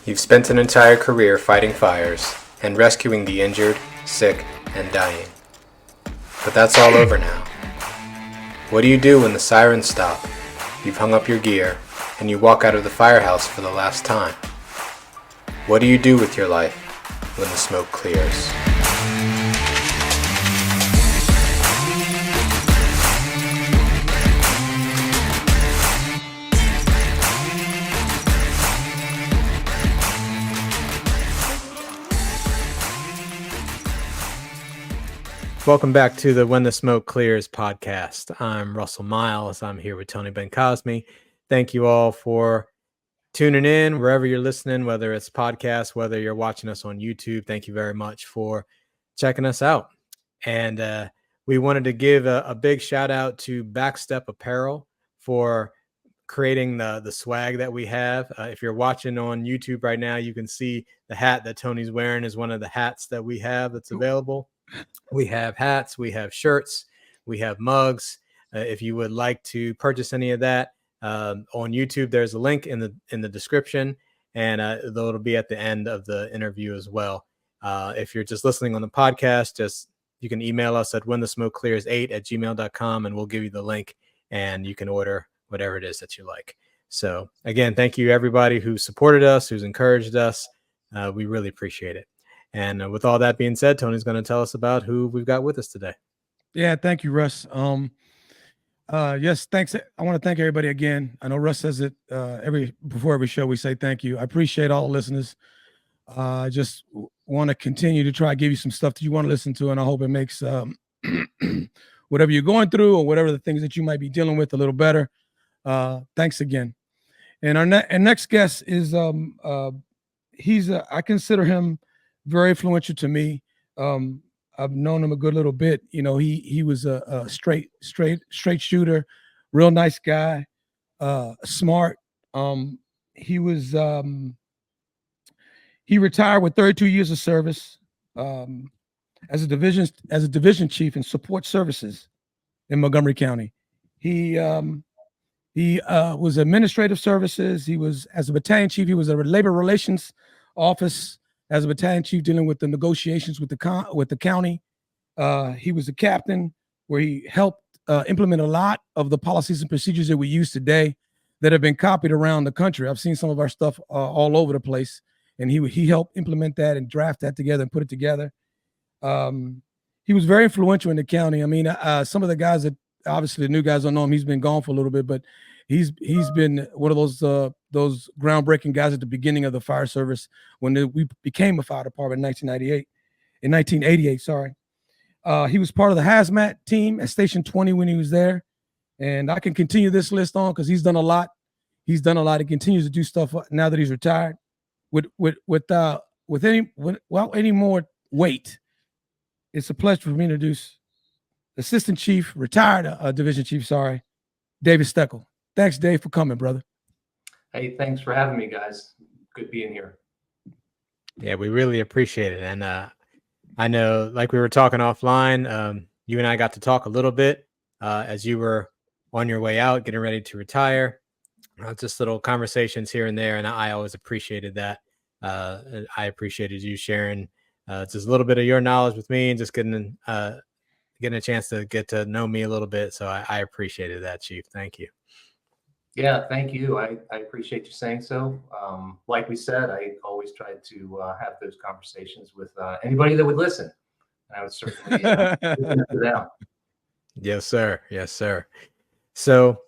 You've spent an entire career fighting fires and rescuing the injured, sick, and dying. But that's all over now. What do you do when the sirens stop, you've hung up your gear, and you walk out of the firehouse for the last time? What do you do with your life when the smoke clears? Welcome back to the When the Smoke Clears podcast. I'm Russell Miles. I'm here with Tony Ben Cosme. Thank you all for tuning in wherever you're listening, whether it's podcast, whether you're watching us on YouTube. Thank you very much for checking us out. And we wanted to give a big shout out to Backstep Apparel for creating the swag that we have. If you're watching on YouTube right now, you can see the hat that Tony's wearing is one of the hats that we have that's available. We have hats, we have shirts, we have mugs. If you would like to purchase any of that on YouTube, there's a link in the description, and it'll be at the end of the interview as well. If you're just listening on the podcast, you can email us at whenthesmokeclears8@gmail.com, and we'll give you the link, and you can order whatever it is that you like. So again, thank you everybody who supported us, who's encouraged us. We really appreciate it. And with all that being said, Tony's going to tell us about who we've got with us today. Yeah, thank you, Russ. Yes, thanks. I want to thank everybody again. I know Russ says it before every show. We say thank you. I appreciate all the listeners. I just want to continue to try to give you some stuff that you want to listen to, and I hope it makes whatever you're going through or whatever the things that you might be dealing with a little better. Thanks again. And our next guest is I consider him very influential to me. I've known him a good little bit. You know, he was a straight shooter, real nice guy, smart. He retired with 32 years of service as a division chief in support services in Montgomery County. He was administrative services. He was, as a battalion chief, he was a labor relations office. As a battalion chief, dealing with the negotiations with the county. He was a captain where he helped implement a lot of the policies and procedures that we use today that have been copied around the country. I've seen some of our stuff all over the place, and he helped implement that and draft that together and put it together. He was very influential in the county. I mean, some of the guys that obviously the new guys don't know him. He's been gone for a little bit, but he's been one of those groundbreaking guys at the beginning of the fire service when we became a fire department in 1988. Sorry. He was part of the hazmat team at Station 20 when he was there. And I can continue this list on because he's done a lot. He continues to do stuff now that he's retired. Without any more weight, it's a pleasure for me to introduce Assistant Chief, retired Division Chief, David Steckel. Thanks, Dave, for coming, brother. Hey, thanks for having me, guys. Good being here. Yeah, we really appreciate it. And I know, like we were talking offline, you and I got to talk a little bit as you were on your way out, getting ready to retire. Just little conversations here and there, and I always appreciated that. I appreciated you sharing just a little bit of your knowledge with me and just getting a chance to get to know me a little bit. So I appreciated that, Chief. Thank you. Yeah, thank you. I appreciate you saying so. Like we said, I always try to have those conversations with anybody that would listen. And I would certainly listen to them. Yes, sir. Yes, sir. So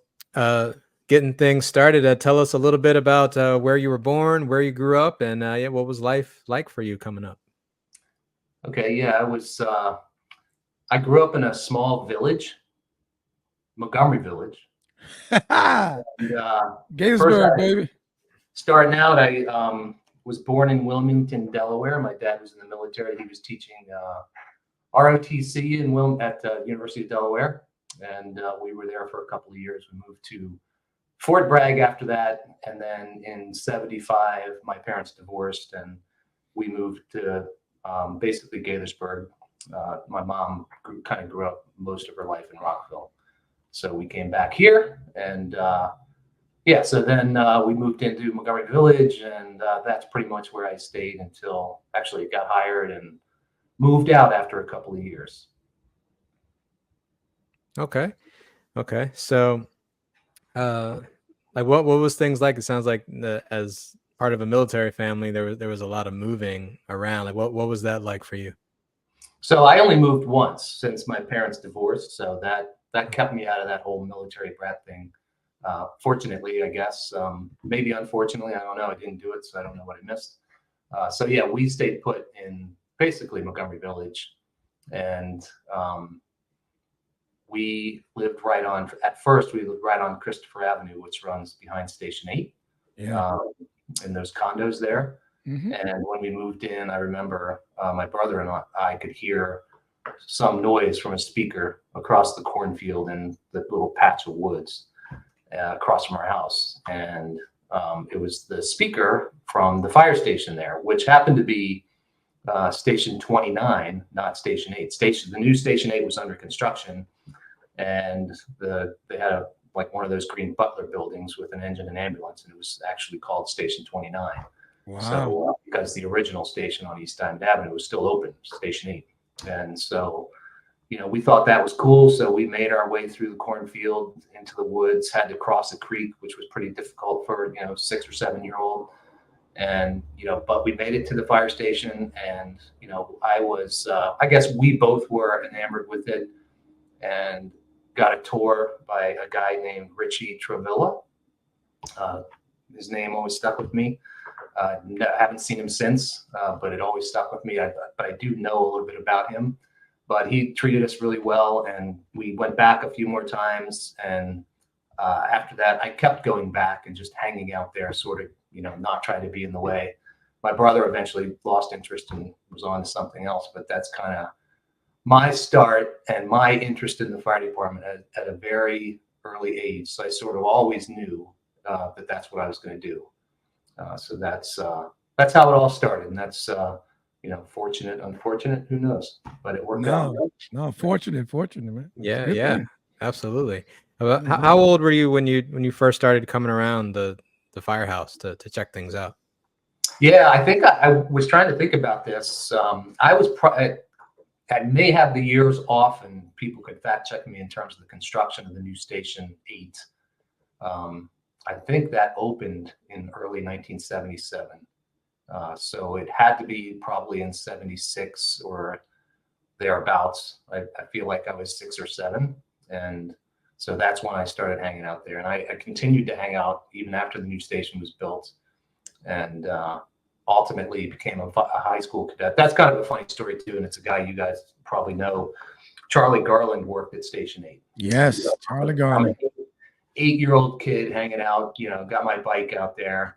getting things started, tell us a little bit about where you were born, where you grew up, and what was life like for you coming up? Okay, yeah, I grew up in a small village, Montgomery Village. Gettysburg, baby. Starting out, I was born in Wilmington, Delaware. My dad was in the military. He was teaching ROTC at the University of Delaware, and we were there for a couple of years. We moved to Fort Bragg after that, and then in '75, my parents divorced, and we moved to basically Gaithersburg. My mom grew up most of her life in Rockville. So we came back here, and yeah, so then we moved into Montgomery Village, and that's pretty much where I stayed until actually got hired and moved out after a couple of years. Okay. Okay. So, like what was things like? It sounds like as part of a military family, there was a lot of moving around. Like what was that like for you? So I only moved once since my parents divorced, so that kept me out of that whole military brat thing. Fortunately, I guess, maybe unfortunately, I don't know. I didn't do it, so I don't know what I missed. So yeah, we stayed put in basically Montgomery Village, and we lived right on. At first, we lived right on Christopher Avenue, which runs behind Station 8. Yeah. In those condos there. Mhm. And when we moved in, I remember my brother and I could hear some noise from a speaker across the cornfield and the little patch of woods across from our house. And it was the speaker from the fire station there, which happened to be Station 29, not Station 8. The new Station 8 was under construction, and they had like one of those green Butler buildings with an engine and ambulance, and it was actually called Station 29. Wow. So because the original station on East Diamond Avenue was still open, Station 8. And so, we thought that was cool. So we made our way through the cornfield into the woods, had to cross a creek, which was pretty difficult for, 6 or 7-year-old. And, but we made it to the fire station, and, I was, I guess we both were enamored with it, and got a tour by a guy named Richie Travilla. His name always stuck with me. I haven't seen him since, but it always stuck with me. But I do know a little bit about him. But he treated us really well, and we went back a few more times. And after that, I kept going back and just hanging out there, sort of, not trying to be in the way. My brother eventually lost interest and was on to something else, but that's kind of my start and my interest in the fire department at a very early age. So I sort of always knew that that's what I was going to do. So that's how it all started, and that's fortunate, unfortunate, who knows? But it worked out. No, fortunate, man. Yeah, Good yeah, thing. absolutely. How old were you when you first started coming around the firehouse to check things out? Yeah, I think I was trying to think about this. I may have the years off, and people could fact check me in terms of the construction of the new Station 8. I think that opened in early 1977. So it had to be probably in 76 or thereabouts. I feel like I was 6 or 7. And so that's when I started hanging out there. And I continued to hang out even after the new station was built, and ultimately became a high school cadet. That's kind of a funny story too. And it's a guy you guys probably know. Charlie Garland worked at Station 8. Yes, Charlie Garland. I'm an 8-year-old kid hanging out, got my bike out there,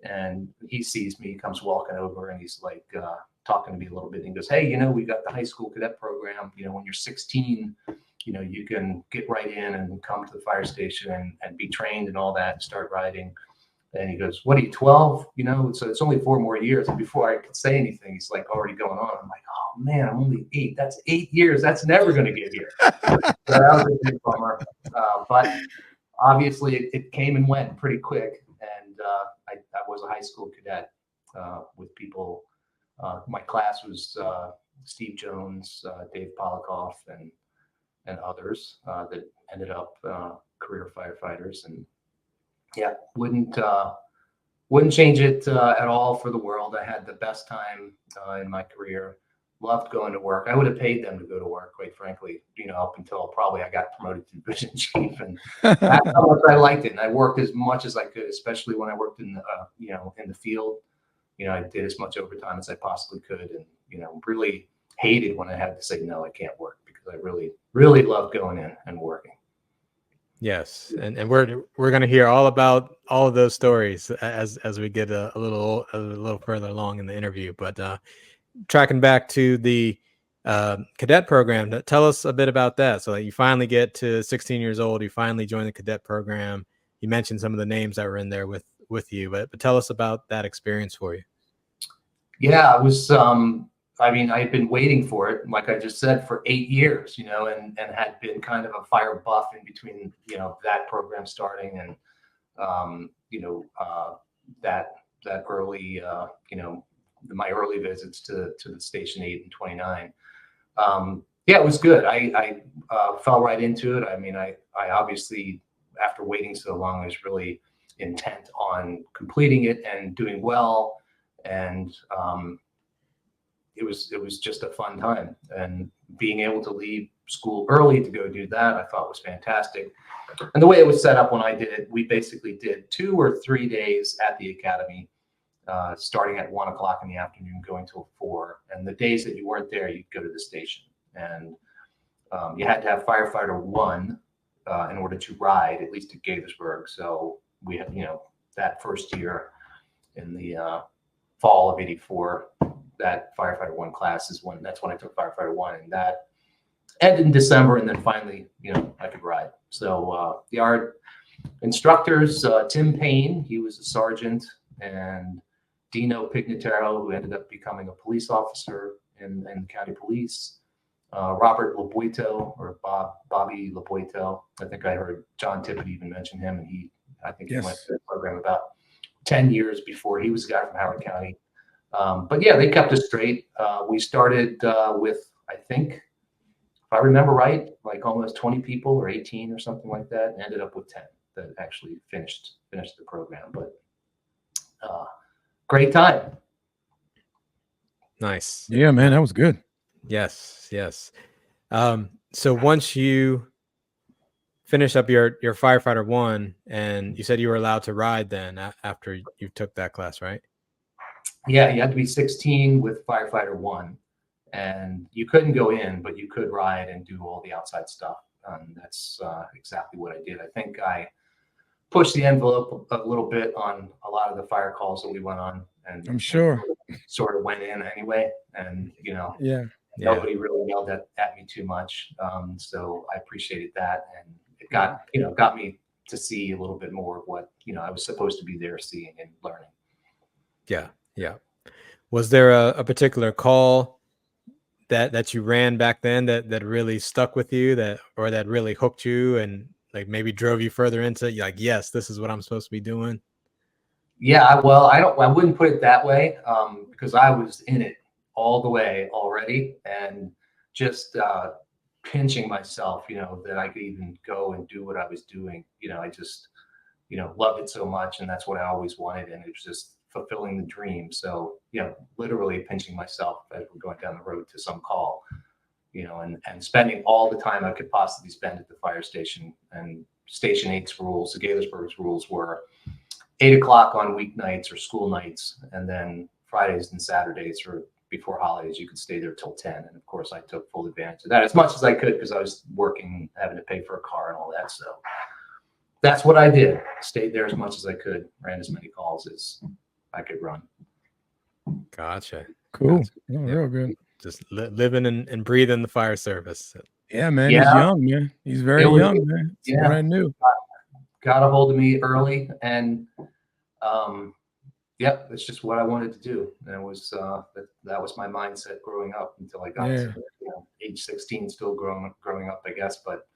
and he sees me, comes walking over, and he's like talking to me a little bit. And he goes, "Hey, we got the high school cadet program. When you're 16, you can get right in and come to the fire station and be trained and all that and start riding." And he goes, "What are you, 12? So it's only 4 more years." And before I could say anything, he's like already going on. I'm like, "Oh man, I'm only 8. That's 8 years. That's never going to get here." So that was a big bummer. But obviously it came and went pretty quick. And I was a high school cadet with people. My class was Steve Jones, Dave Polikoff, and others that ended up career firefighters. And yeah, wouldn't change it at all for the world. I had the best time in my career. Loved going to work. I would have paid them to go to work, quite frankly, up until probably I got promoted to division chief, and that's how much I liked it. And I worked as much as I could, especially when I worked in the in the field. I did as much overtime as I possibly could, and really hated when I had to say no, I can't work, because I really, really loved going in and working. Yes, and we're going to hear all about all of those stories as we get a little further along in the interview. But tracking back to the cadet program, tell us a bit about that. So you finally get to 16 years old, you finally join the cadet program. You mentioned some of the names that were in there with you, but tell us about that experience for you. Yeah, it was. I had been waiting for it, like I just said, for 8 years, and had been kind of a fire buff in between, that program starting and that early, my early visits to the Station 8 and 29. Yeah, it was good. I fell right into it. I mean, I obviously, after waiting so long, I was really intent on completing it and doing well. And it was just a fun time. And being able to leave school early to go do that, I thought was fantastic. And the way it was set up when I did it, we basically did 2 or 3 days at the academy, starting at 1 o'clock in the afternoon, going till 4. And the days that you weren't there, you'd go to the station. And you had to have firefighter 1 in order to ride, at least at Gaithersburg. So we had, that first year in the fall of '84, that firefighter 1 class that's when I took firefighter 1, and that ended in December. And then finally, I could ride. So our instructors, Tim Payne, he was a sergeant, and Dino Pignataro, who ended up becoming a police officer in the county police. Robert Laboito, or Bobby Laboito. I think I heard John Tippett even mention him, and I think he went through the program about 10 years before. He was a guy from Howard County. But yeah, they kept us straight. We started with, I think, if I remember right, like almost 20 people or 18 or something like that, and ended up with 10 that actually finished the program. But great time. Nice. Yeah, man, that was good. Yes. So once you finish up your firefighter 1, and you said you were allowed to ride then after you took that class, right? Yeah, you had to be 16 with firefighter 1, and you couldn't go in, but you could ride and do all the outside stuff. That's exactly what I did. I think I pushed the envelope a little bit on a lot of the fire calls that we went on, and I'm sure sort of went in anyway. And yeah. nobody really yelled at me too much, so I appreciated that, and it got me to see a little bit more of what I was supposed to be there seeing and learning. Yeah. Was there a particular call that you ran back then that really stuck with you, that really hooked you and like maybe drove you further into it? You're like, yes, this is what I'm supposed to be doing? Yeah, well, I wouldn't put it that way, because I was in it all the way already, and just pinching myself, that I could even go and do what I was doing. I just, loved it so much, and that's what I always wanted, and it was just fulfilling the dream. So, literally pinching myself as we're going down the road to some call, and spending all the time I could possibly spend at the fire station. And Station 8's rules, the Gaithersburg's rules were 8 o'clock on weeknights or school nights, and then Fridays and Saturdays or before holidays, you could stay there till 10. And of course, I took full advantage of that as much as I could, because I was working, having to pay for a car and all that. So that's what I did. Stayed there as much as I could, ran as many calls as I could run. Gotcha. Cool. Gotcha. Oh, real good. Just living and breathing the fire service. Yeah, man. Yeah. He's young, man. He's very young, man. It's brand new. Got a hold of me early, and it's just what I wanted to do. And it was that was my mindset growing up until I got to age 16, still growing up, I guess. But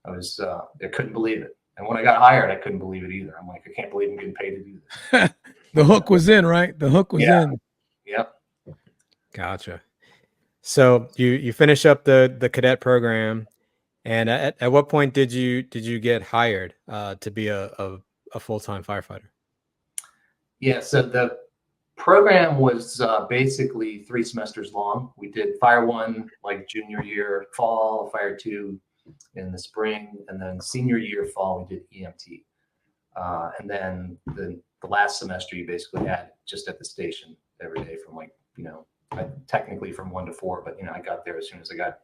I couldn't believe it. And when I got hired, I couldn't believe it either. I'm like, I can't believe I'm getting paid to do this. The hook was in, right? The hook was in. Yep. Gotcha. So you finish up the cadet program, and at what point did you get hired to be a full-time firefighter? Yeah, so the program was basically 3 semesters long. We did Fire 1 like junior year fall, Fire 2 in the spring, and then senior year fall we did EMT. And then the last semester you basically had just at the station every day from technically from 1 to 4, but I got there as soon as I got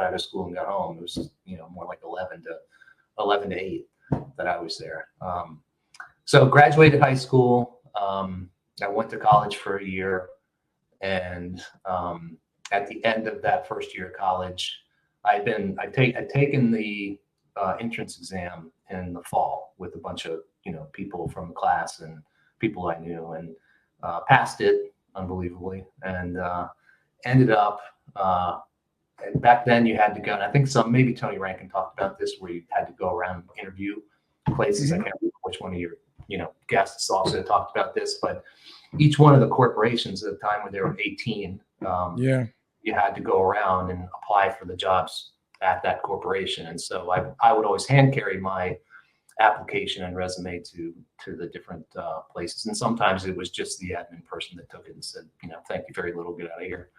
out of school and got home. It was more like 11 to 8 that I was there. So graduated high school. I went to college for a year, and at the end of that first year of college, I'd taken the entrance exam in the fall with a bunch of people from the class and people I knew, and passed it unbelievably, and ended up. Back then, you had to go, and I think maybe Tony Rankin talked about this, where you had to go around and interview places. I can't remember which one of your, guests also talked about this, but each one of the corporations at the time when they were 18, you had to go around and apply for the jobs at that corporation. And so I would always hand carry my application and resume to the different places. And sometimes it was just the admin person that took it and said, thank you very little, get out of here.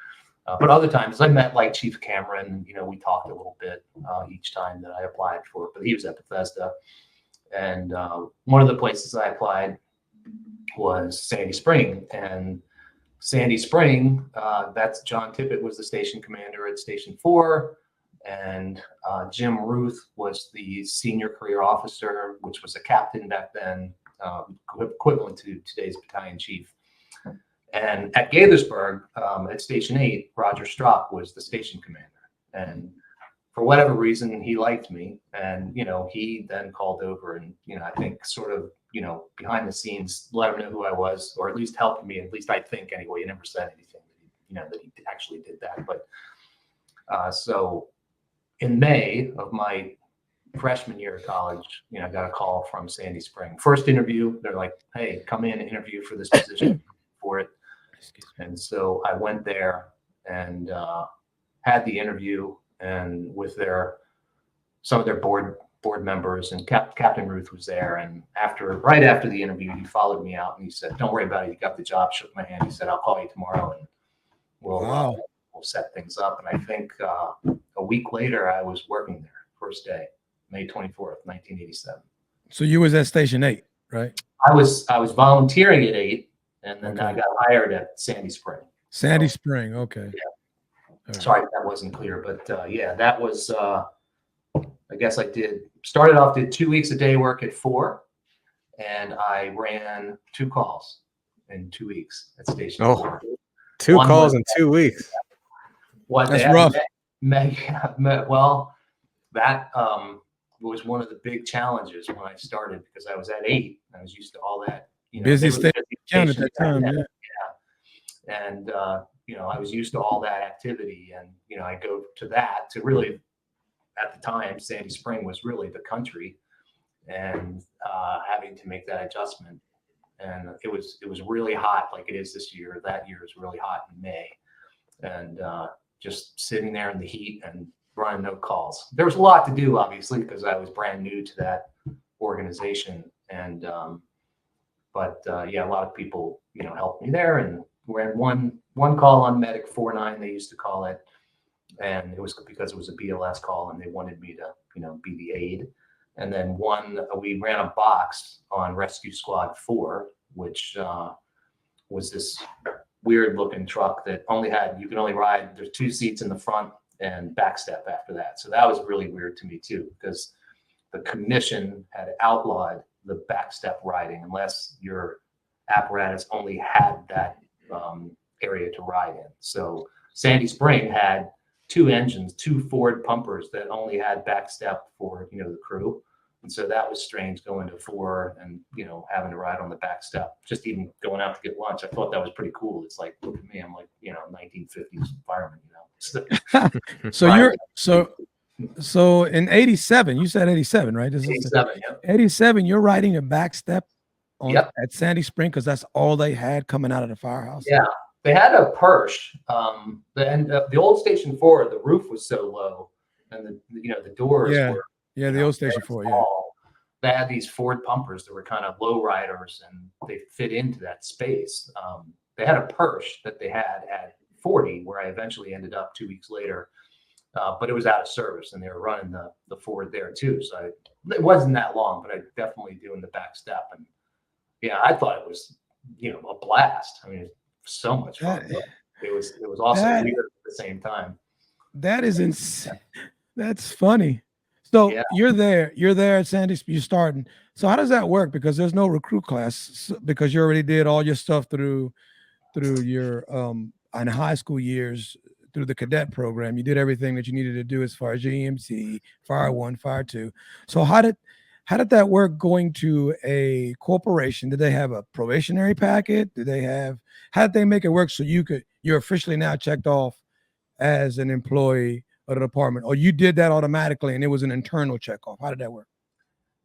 But other times I met like Chief Cameron, we talked a little bit each time that I applied for, but he was at Bethesda. And one of the places I applied was Sandy Spring. And Sandy Spring, that's John Tippett was the station commander at Station 4. And Jim Ruth was the senior career officer, which was a captain back then, equivalent to today's battalion chief. And at Gaithersburg, at Station 8, Roger Strock was the station commander. And for whatever reason, he liked me. And, he then called over and, I think sort of, behind the scenes, let him know who I was, or at least helped me. At least I think anyway. He never said anything that he actually did that. But so in May of my freshman year of college, I got a call from Sandy Spring. First interview, they're like, hey, come in and interview for this position for it. And so I went there and had the interview, and with some of their board members, and Captain Ruth was there. And right after the interview, he followed me out and he said, don't worry about it. You got the job. Shook my hand. He said, I'll call you tomorrow and we'll set things up. And I think a week later, I was working there, first day, May 24th, 1987. So you was at Station 8, right? I was volunteering at 8, and then I got hired at Sandy Spring. Sandy Spring, okay. Yeah. Right. Sorry if that wasn't clear, but that was, I guess I did 2 weeks a day work at 4, and I ran 2 calls in 2 weeks at Station 4. 2 calls in 2 weeks. That's rough. Well, that was one of the big challenges when I started, because I was at 8. I was used to all that. Busy station at that time, yeah. And I was used to all that activity, and I go to that to really, at the time, Sandy Spring was really the country, and having to make that adjustment. And it was really hot, like it is this year. That year was really hot in May, and just sitting there in the heat and running no calls. There was a lot to do, obviously, because I was brand new to that organization, and but a lot of people helped me there, and we had one call on Medic 49, they used to call it, and it was because it was a BLS call, and they wanted me to be the aide. And then we ran a box on Rescue Squad 4, which was this weird looking truck that you could only ride, there's 2 seats in the front and back step after that. So that was really weird to me too, because the commission had outlawed the back step riding unless your apparatus only had that area to ride in. So Sandy Spring had 2 engines, 2 Ford pumpers that only had back step for the crew. And so that was strange going to 4 and having to ride on the back step. Just even going out to get lunch, I thought that was pretty cool. It's like, look at me, I'm like 1950s fireman. So in 87, you said 87, right? 87, yeah. 87, you're riding a back step at Sandy Spring, because that's all they had coming out of the firehouse. Yeah, they had a Perch. The old Station 4, the roof was so low, and the doors were the old Station 4. Small. They had these Ford pumpers that were kind of low riders, and they fit into that space. They had a Perch that they had at 40, where I eventually ended up 2 weeks later. But it was out of service, and they were running the Ford there too. So it wasn't that long, but I definitely doing the back step. And I thought it was, a blast. I mean, so much fun. It was also weird at the same time. That is insane. That's funny. So you're there at Sandy, you're starting. So how does that work? Because there's no recruit class, because you already did all your stuff through your in high school years, through the cadet program. You did everything that you needed to do as far as EMT, Fire 1, Fire 2. So how did that work going to a corporation? Did they have a probationary packet? How did they make it work so you're officially now checked off as an employee of the department, or you did that automatically and it was an internal checkoff? How did that work?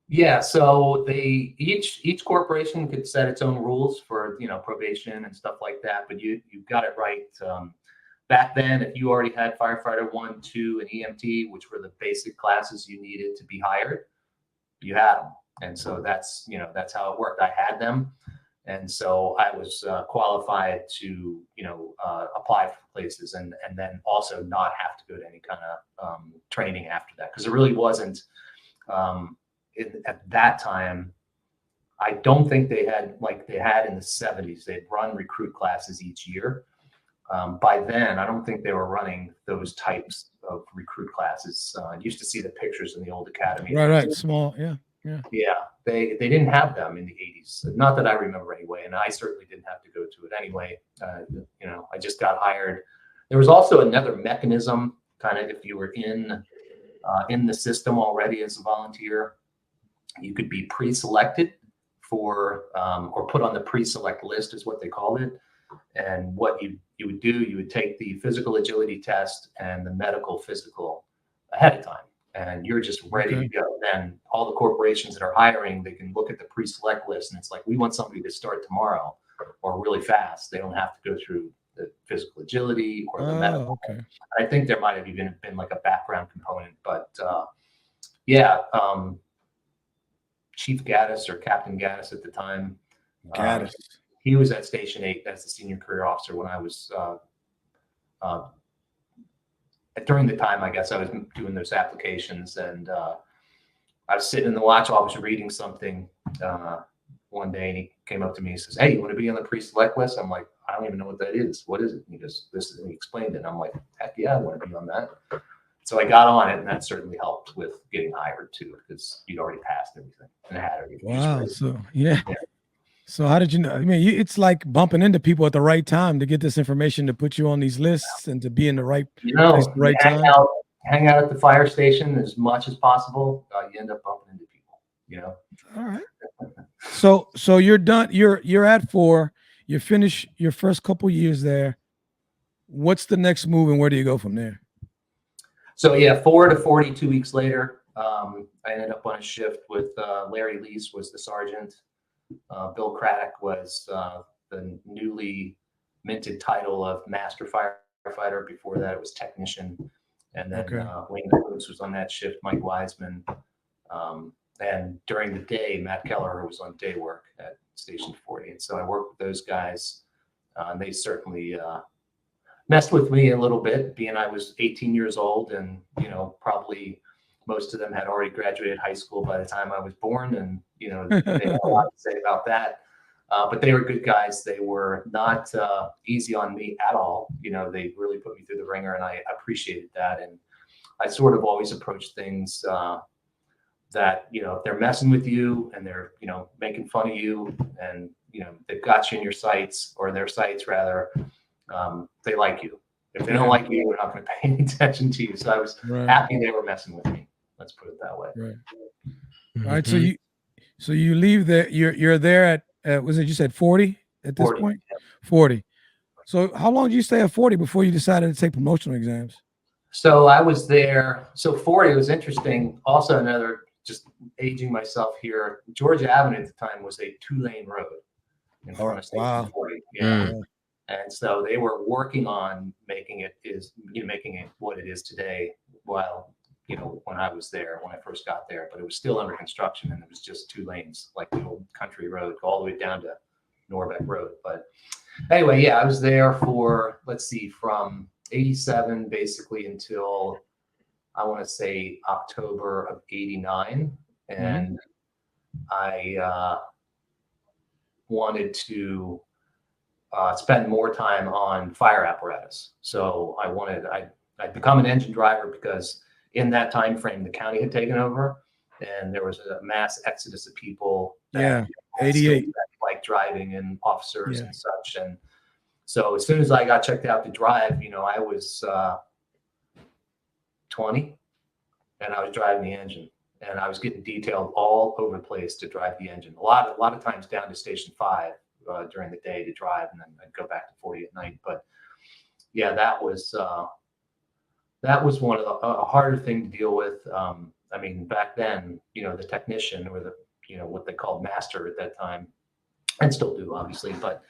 Yeah, so each corporation could set its own rules for, probation and stuff like that, but you got it right. Back then, if you already had firefighter 1, 2, and EMT, which were the basic classes you needed to be hired, you had them. And so that's how it worked. I had them. And so I was qualified to, apply for places and then also not have to go to any kind of training after that. Because it really wasn't, at that time, I don't think they had like they had in the 70s. They'd run recruit classes each year. By then, I don't think they were running those types of recruit classes. I used to see the pictures in the old academy. Right. Small. Yeah. Yeah, they didn't have them in the 80s. Not that I remember anyway, and I certainly didn't have to go to it anyway. I just got hired. There was also another mechanism, kind of if you were in the system already as a volunteer, you could be pre-selected for or put on the pre-select list is what they called it. And what you would do, you would take the physical agility test and the medical physical ahead of time. And you're just ready to go. Then all the corporations that are hiring, they can look at the pre-select list and it's like, we want somebody to start tomorrow or really fast. They don't have to go through the physical agility or the medical. Okay. I think there might have even been like a background component, but Chief Gaddis or Captain Gaddis at the time. Gaddis. He was at Station 8 as the senior career officer when I was during the time, I guess, I was doing those applications. And I was sitting in the watch office reading something one day, and he came up to me and says, "Hey, you want to be on the pre-select list?" I'm like, "I don't even know what that is. What is it?" And he goes, "This is," and he explained it. And I'm like, "Heck yeah, I want to be on that." So I got on it, and that certainly helped with getting hired too, because you'd already passed everything and had everything. Wow. So yeah. So how did you know? I mean, it's like bumping into people at the right time to get this information to put you on these lists and to be in the right place at the right time. Hang out at the fire station as much as possible. You end up bumping into people. All right. So you're done. You're at 4. You finish your first couple years there. What's the next move, and where do you go from there? So yeah, 4 to 42 weeks later, I ended up on a shift with Larry Lease was the sergeant. Bill Craddock was the newly minted title of Master Firefighter. Before that, it was Technician. And then Wayne Lewis was on that shift, Mike Wiseman. And during the day, Matt Keller was on day work at Station 40. And so I worked with those guys. And they certainly messed with me a little bit, being I was 18 years old and, probably most of them had already graduated high school by the time I was born. And, they had a lot to say about that. But they were good guys. They were not easy on me at all. They really put me through the ringer, and I appreciated that. And I sort of always approach things that, if they're messing with you and they're, making fun of you and, they've got you in your sights or their sights rather, they like you. If they don't like you, they're not going to pay any attention to you. So I was happy they were messing with me. Let's put it that way. Right. All right. So you leave there. You're there at was it you said 40 at this 40, point? 40. So how long did you stay at 40 before you decided to take promotional exams? So I was there. So 40 was interesting. Also, another just aging myself here. Georgia Avenue at the time was a 2-lane road in front of Station 40. Yeah. And so they were working on making it what it is today. Well, when I was there, when I first got there, but it was still under construction and it was just 2 lanes, like the old country road, all the way down to Norbeck Road. But anyway, yeah, I was there for, from 87 basically until I want to say October of 89. And I wanted to spend more time on fire apparatus. So I'd become an engine driver because in that time frame, the county had taken over and there was a mass exodus of people. 88. Like driving and officers and such. And so as soon as I got checked out to drive, I was 20 and I was driving the engine and I was getting detailed all over the place to drive the engine. A lot of times down to Station 5 during the day to drive, and then I'd go back to 40 at night. But yeah, that was one of the harder thing to deal with. I mean, back then, the technician or the, what they called master at that time, and still do obviously, but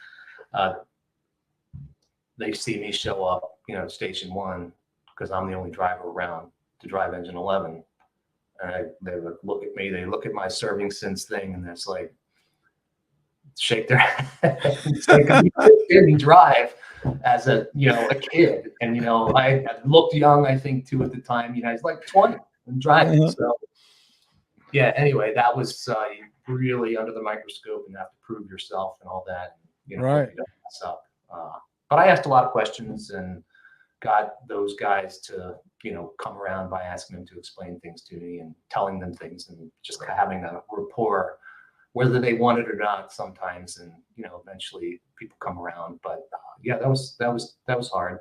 they see me show up, Station 1, because I'm the only driver around to drive engine 11. And they would look at me, they look at my serving since thing, and it's like, shake their head and say, "You didn't drive as a kid." And I looked young, I think, too, at the time. I was like 20 and driving. So yeah, anyway, that was really under the microscope, and have to prove yourself and all that. Right. You don't mess up. But I asked a lot of questions and got those guys to come around by asking them to explain things to me and telling them things, and just having a rapport, whether they want it or not sometimes. And eventually people come around. But yeah, that was hard.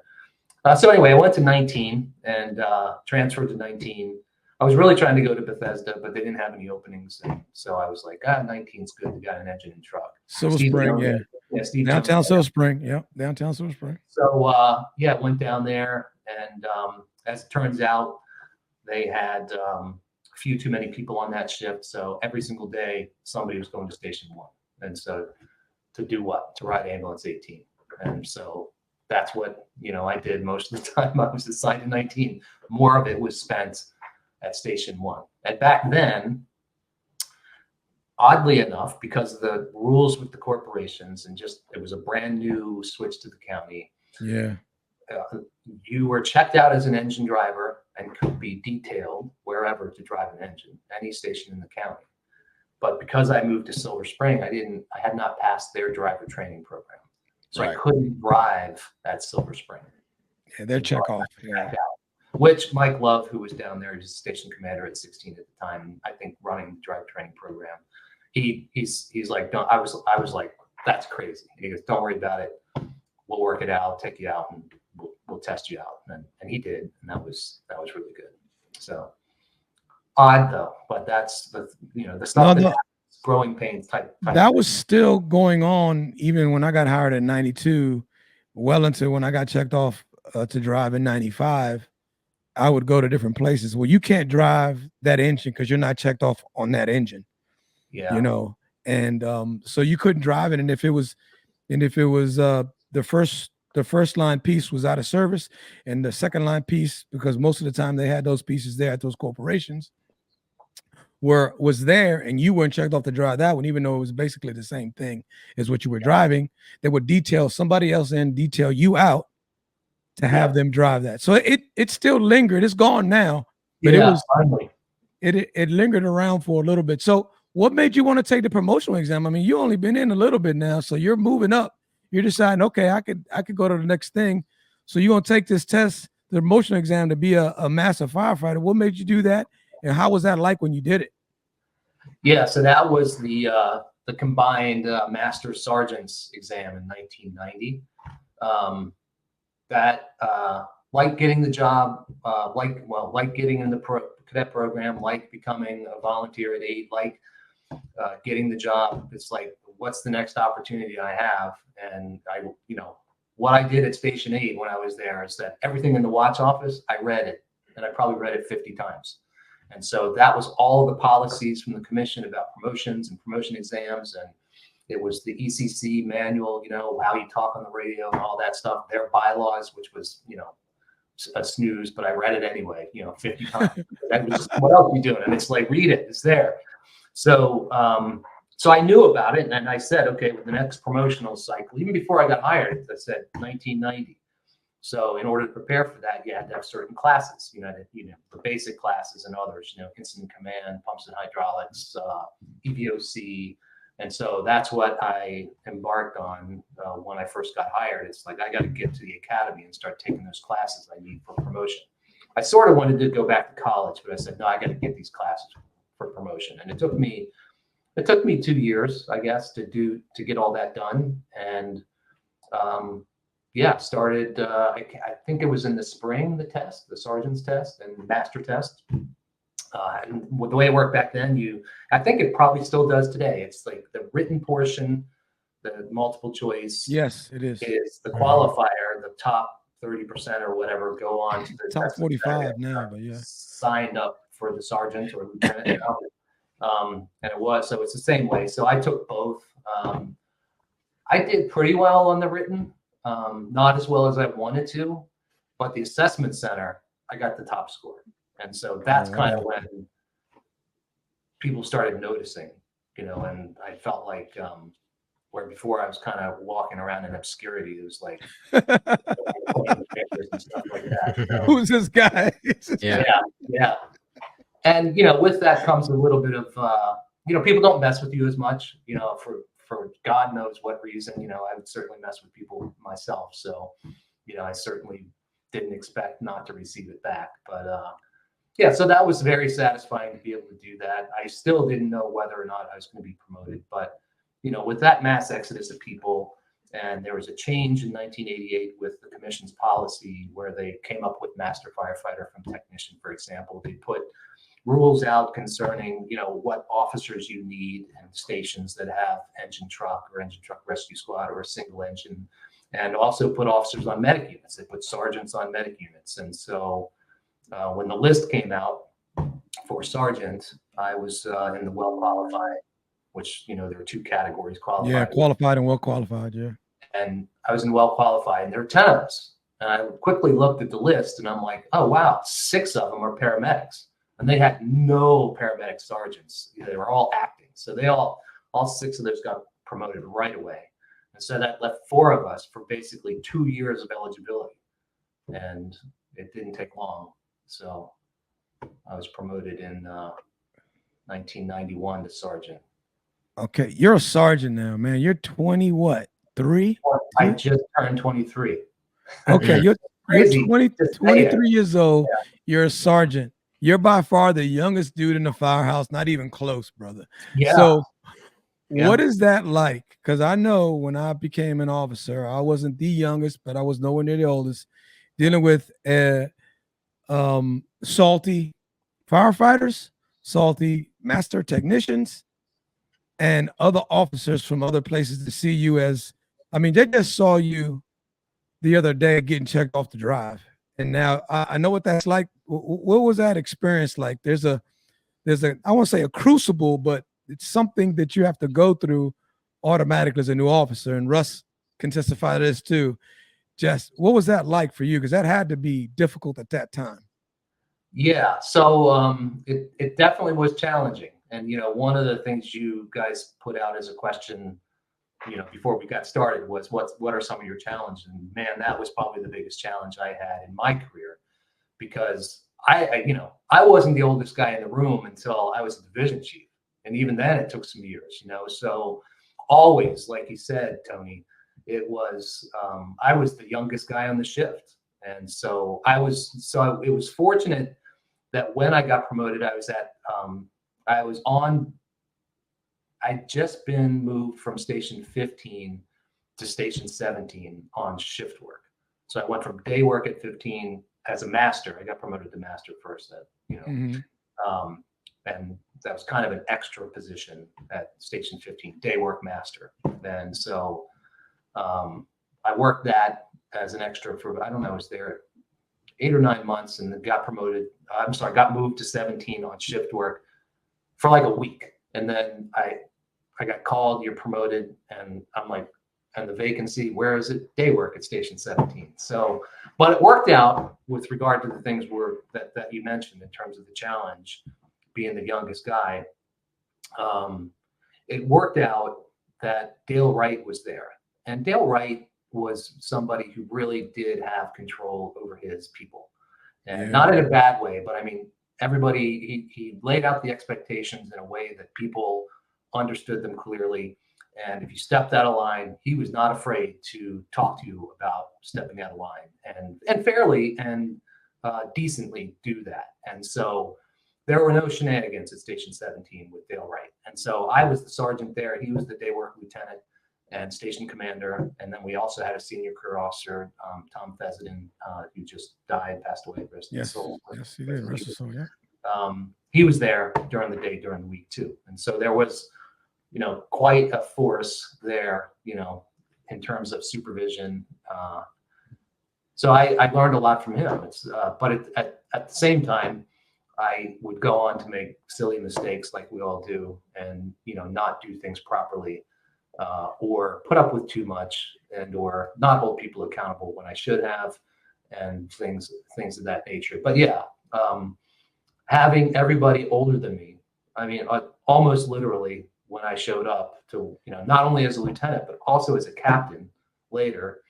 So anyway, I went to 19 and transferred to 19. I was really trying to go to Bethesda, but they didn't have any openings, and so I was like, 19's good. We got an engine and truck. Silver Spring, yeah. Steve Downtown Silver Spring, yeah. Downtown Silver Spring. So yeah, went down there, and as it turns out, they had a few too many people on that shift. So every single day, somebody was going to Station 1, and so to do what? To ride ambulance 18. And so that's what I did most of the time. I was assigned to 19. More of it was spent at Station 1. And back then, oddly enough, because of the rules with the corporations, and just it was a brand new switch to the county. Yeah. You were checked out as an engine driver and could be detailed wherever to drive an engine, any station in the county. But because I moved to Silver Spring, I had not passed their driver training program. So I couldn't drive at Silver Spring. Yeah, their check off. Yeah. Which Mike Love, who was down there, he's station commander at 16 at the time, I think, running the driver training program. He's like, don't. I was like, that's crazy. He goes, don't worry about it. We'll work it out. Take you out, and we'll test you out. And he did, and that was really good. So odd though, but that's the stuff that growing pains type. That was still going on even when I got hired at 92, well into when I got checked off to drive in 95. I would go to different places. Well, you can't drive that engine because you're not checked off on that engine. Yeah. And so you couldn't drive it. And if it was the first line piece was out of service, and the second line piece, because most of the time they had those pieces there at those corporations, was there, and you weren't checked off to drive that one, even though it was basically the same thing as what you were driving, they would detail somebody else in, detail you out to have them drive that. So it still lingered. It's gone now, but it lingered around for a little bit. So what made you want to take the promotional exam? I mean, you only been in a little bit now, so you're moving up. You're deciding, okay, I could go to the next thing. So you're gonna take this test, the promotional exam, to be a master firefighter. What made you do that, and how was that like when you did it? Yeah, so that was the combined master sergeant's exam in 1990. That like getting the job, like getting in the cadet program, like becoming a volunteer at 8, like getting the job. It's like, what's the next opportunity I have? And what I did at Station 8 when I was there is that everything in the watch office, I read it, and I probably read it 50 times. And so that was all the policies from the commission about promotions and promotion exams, and it was the ECC manual, how you talk on the radio and all that stuff, their bylaws, which was, a snooze, but I read it anyway, 50 times. That was, what else are you doing? And it's like, read it, it's there. So, so I knew about it, and I said, okay, with the next promotional cycle, even before I got hired, I said 1990. So in order to prepare for that, you had to have certain classes, the basic classes and others, incident command, pumps and hydraulics, EVOC. And so that's what I embarked on when I first got hired. It's like, I got to get to the academy and start taking those classes I need for promotion. I sort of wanted to go back to college, but I said, no, I got to get these classes for promotion. And it took me 2 years, I guess, to get all that done. And started, I think it was in the spring, the sergeant's test and master test. And the way it worked back then, I think it probably still does today. It's like the written portion, the multiple choice. Yes, it is. Is the qualifier, the top 30% or whatever go on to the top 45 now, but yeah, signed up for the sergeant or lieutenant. And so it's the same way. So I took both. I did pretty well on the written, not as well as I wanted to, but the assessment center, I got the top score. And so that's kind of when people started noticing, and I felt like, where before I was kind of walking around in obscurity, it was like and stuff like that. So, Who's this guy? yeah. And with that comes a little bit of people don't mess with you as much, for God knows what reason. I would certainly mess with people myself. So, I certainly didn't expect not to receive it back. But so that was very satisfying to be able to do that. I still didn't know whether or not I was going to be promoted, but with that mass exodus of people, and there was a change in 1988 with the commission's policy where they came up with master firefighter from technician, for example. They put rules out concerning, what officers you need in stations that have engine truck or engine truck rescue squad or a single engine, and also put officers on medic units. They put sergeants on medic units. And so when the list came out for sergeant, I was in the well qualified, which, there were two categories, qualified. Yeah, qualified and well qualified, yeah. And I was in well qualified, and there were 10 of us. And I quickly looked at the list, and I'm like, oh, wow, 6 of them are paramedics. And they had no paramedic sergeants. They were all acting. So they all 6 of those got promoted right away. And so that left 4 of us for basically 2 years of eligibility. And it didn't take long. So I was promoted in 1991 to sergeant. Okay, you're a sergeant now, man. You're 20 what? 3? I just turned 23. Okay, you're 23 years old. Yeah. You're a sergeant. You're by far the youngest dude in the firehouse, not even close, brother. Yeah. So what is that like? Because I know when I became an officer, I wasn't the youngest, but I was nowhere near the oldest, dealing with salty firefighters, salty master technicians, and other officers from other places to see you as, they just saw you the other day getting checked off the drive. And now I know what that's like. What was that experience like? There's a, I won't say a crucible, but it's something that you have to go through automatically as a new officer. And Russ can testify to this too. Just what was that like for you? Because that had to be difficult at that time. Yeah. So it definitely was challenging. And, one of the things you guys put out as a question, before we got started was what are some of your challenges? And man, that was probably the biggest challenge I had in my career, because I wasn't the oldest guy in the room until I was a division chief. And even then it took some years, so always, like you said, Tony, it was, I was the youngest guy on the shift. And so it was fortunate that when I got promoted, I'd just been moved from station 15 to station 17 on shift work. So I went from day work at 15 as a master. I got promoted to master first and that was kind of an extra position at station 15, day work master. And so I worked that as an extra for, I was there 8 or 9 months, and then got moved to 17 on shift work for like a week. And then I got called, you're promoted. And I'm like, and the vacancy, where is it? Day work at station 17. So, but it worked out with regard to the things that you mentioned in terms of the challenge, being the youngest guy. It worked out that Dale Wright was there. And Dale Wright was somebody who really did have control over his people. And not in a bad way, but everybody, he laid out the expectations in a way that people understood them clearly. And if you stepped out of line, he was not afraid to talk to you about stepping out of line and fairly and decently do that. And so there were no shenanigans at Station 17 with Dale Wright. And so I was the sergeant there. He was the day work lieutenant and station commander. And then we also had a senior career officer, Tom Fessenden, who just died, passed away. Rest his soul. Yes, he did. Rest his soul, yeah. He was there during the day, during the week too. And so there was, quite a force there, in terms of supervision. So I learned a lot from him. But at the same time, I would go on to make silly mistakes like we all do, and not do things properly, or put up with too much, and or not hold people accountable when I should have, and things of that nature. But yeah, having everybody older than me, I mean, almost literally when I showed up to, not only as a lieutenant, but also as a captain later,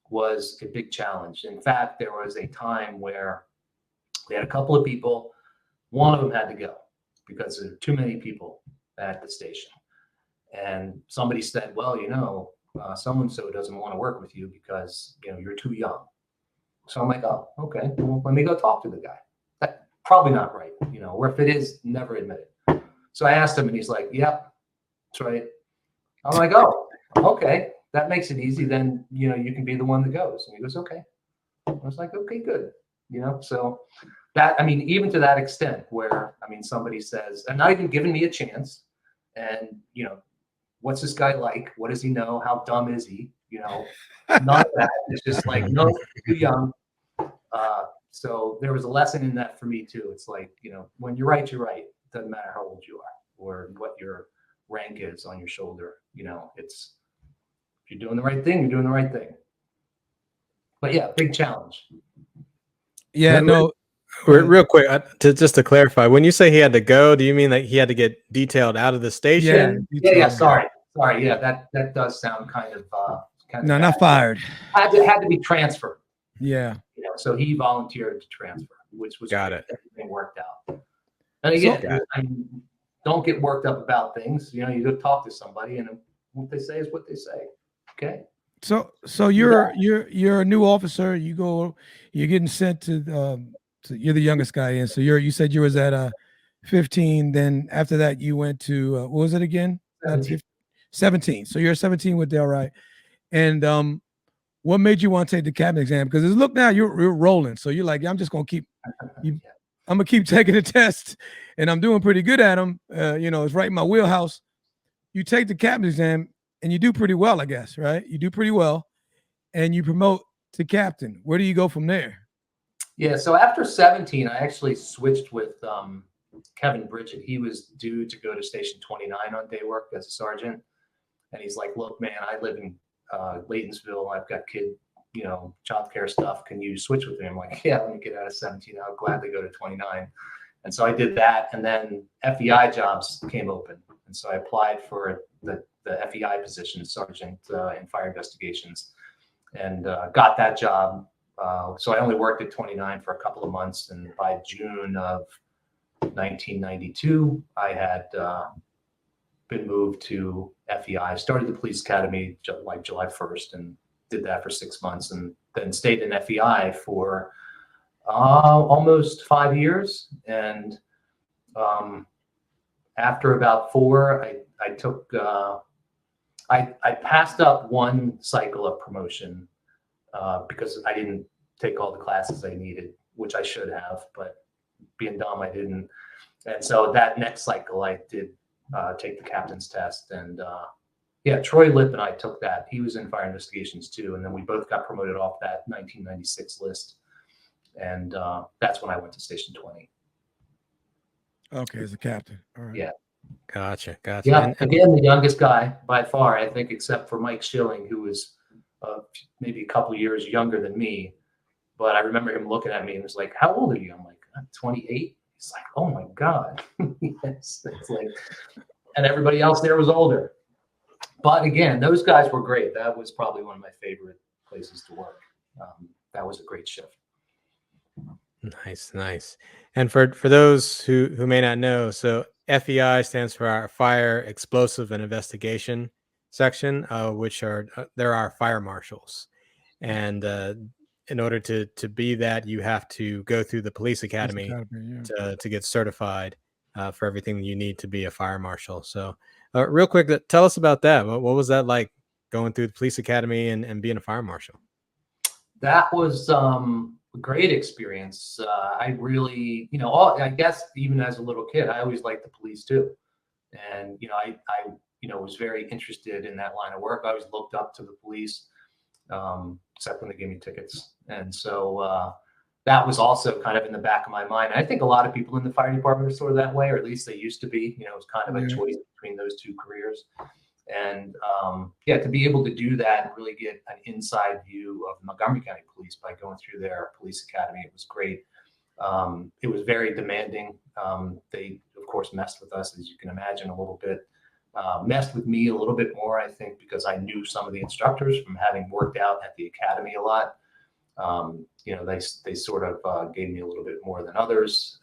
was a big challenge. In fact, there was a time where we had a couple of people, one of them had to go because there were too many people at the station. And somebody said, well, so-and-so doesn't want to work with you because, you're too young. So I'm like, oh, okay, well, let me go talk to the guy. That's probably not right, or if it is, never admit it. So I asked him and he's like, yep, that's right. I'm like, oh, okay, that makes it easy. Then, you can be the one that goes. And he goes, okay. I was like, okay, good. So that, I mean, even to that extent where, somebody says, and not even giving me a chance, and, what's this guy like? What does he know? How dumb is he? None of that. It's just like, no, too young. So there was a lesson in that for me too. It's like, when you're right, you're right. It doesn't matter how old you are or what your rank is on your shoulder. It's, if you're doing the right thing, you're doing the right thing. But yeah, big challenge. Yeah, no. Real quick, just to clarify, when you say he had to go, do you mean that he had to get detailed out of the station? Yeah. Sorry. Yeah, that does sound kind of no, not fired. Had to be transferred. Yeah. So he volunteered to transfer, which was got great. it. Everything worked out. And again, don't get worked up about things. You go talk to somebody, and what they say is what they say. Okay. So you're a new officer. You're getting sent to you're the youngest guy in. So you said you was at 15. Then after that, you went to what was it again? 17. So you're 17 with Dale, right? And what made you want to take the captain exam? Because look now, you're rolling. So you're like, I'm just gonna keep. I'm gonna keep taking the test, and I'm doing pretty good at them. It's right in my wheelhouse. You take the captain exam, and you do pretty well, I guess, right? You do pretty well, and you promote to captain. Where do you go from there? Yeah, so after 17, I actually switched with Kevin Bridget. He was due to go to Station 29 on day work as a sergeant. And he's like, look, man, I live in Laytonsville. I've got childcare stuff. Can you switch with me? I'm like, yeah, let me get out of 17. I'll gladly go to 29. And so I did that. And then FEI jobs came open. And so I applied for the FEI position, sergeant in fire investigations, and got that job. So I only worked at 29 for a couple of months. And by June of 1992, I had been moved to FEI. Started the police academy like July 1st and did that for 6 months, and then stayed in FEI for almost 5 years. And after about 4, I took I passed up one cycle of promotion because I didn't take all the classes I needed, which I should have, but being dumb, I didn't. And so that next cycle, I did take the captain's test. And Troy Lip and I took that. He was in fire investigations too. And then we both got promoted off that 1996 list. And that's when I went to Station 20. Okay, as a captain. All right. Yeah. Gotcha. Yeah, again, the youngest guy by far, I think, except for Mike Schilling, who was maybe a couple years younger than me. But I remember him looking at me and was like, how old are you? I'm like, I'm 28. He's like, oh my God. Yes. It's like, and everybody else there was older. But again, those guys were great. That was probably one of my favorite places to work. That was a great shift. Nice. And for those who may not know, so FEI stands for our Fire, Explosive, and Investigation section, which there are fire marshals. And in order to be that, you have to go through the police academy, to get certified for everything you need to be a fire marshal. So real quick, tell us about that. What was that like, going through the police academy and being a fire marshal? That was a great experience. I really, I guess even as a little kid, I always liked the police too. And, I was very interested in that line of work. I always looked up to the police, except when they gave me tickets. And so that was also kind of in the back of my mind. And I think a lot of people in the fire department are sort of that way, or at least they used to be. It was kind of a choice between those two careers. And yeah, to be able to do that and really get an inside view of Montgomery County Police by going through their police academy, it was great. It was very demanding. They, of course, messed with us, as you can imagine, a little bit. Messed with me a little bit more, I think, because I knew some of the instructors from having worked out at the academy a lot. They sort of gave me a little bit more than others.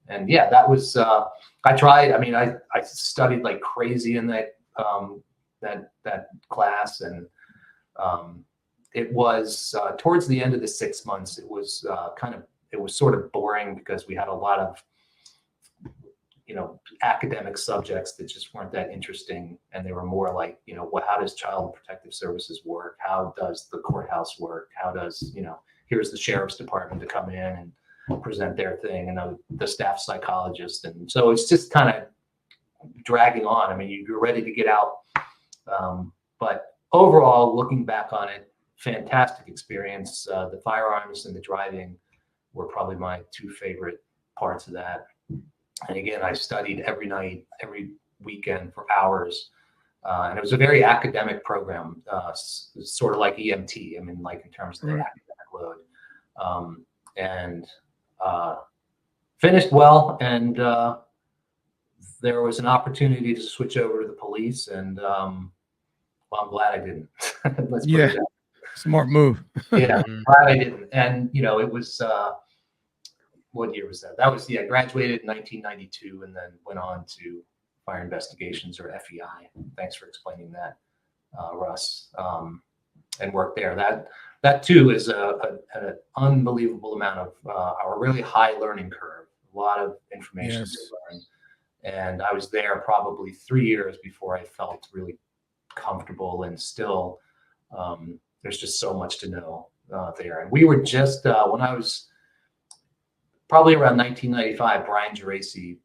And yeah, that was, I tried. I mean, I studied like crazy in that class. And it was towards the end of the 6 months, it was it was sort of boring because we had a lot of, academic subjects that just weren't that interesting. And they were more like, how does Child Protective Services work? How does the courthouse work? How does, here's the sheriff's department to come in and present their thing, and the staff psychologist. And so it's just kind of dragging on. I mean, you're ready to get out. But overall, looking back on it, fantastic experience. The firearms and the driving were probably my two favorite parts of that. And again, I studied every night, every weekend for hours. And it was a very academic program, sort of like EMT. I mean, like in terms of the academic load. And finished well. And there was an opportunity to switch over to the police. And well, I'm glad I didn't. Let's put it that way. Smart move. Yeah, glad I didn't. And, it was... what year was that? That was, graduated in 1992 and then went on to Fire Investigations, or FEI. Thanks for explaining that, Russ. And worked there. That too is an unbelievable amount of a really high learning curve, a lot of information to learn. And I was there probably 3 years before I felt really comfortable, and still there's just so much to know there. And we were just, when I was probably around 1995, Brian Geraci,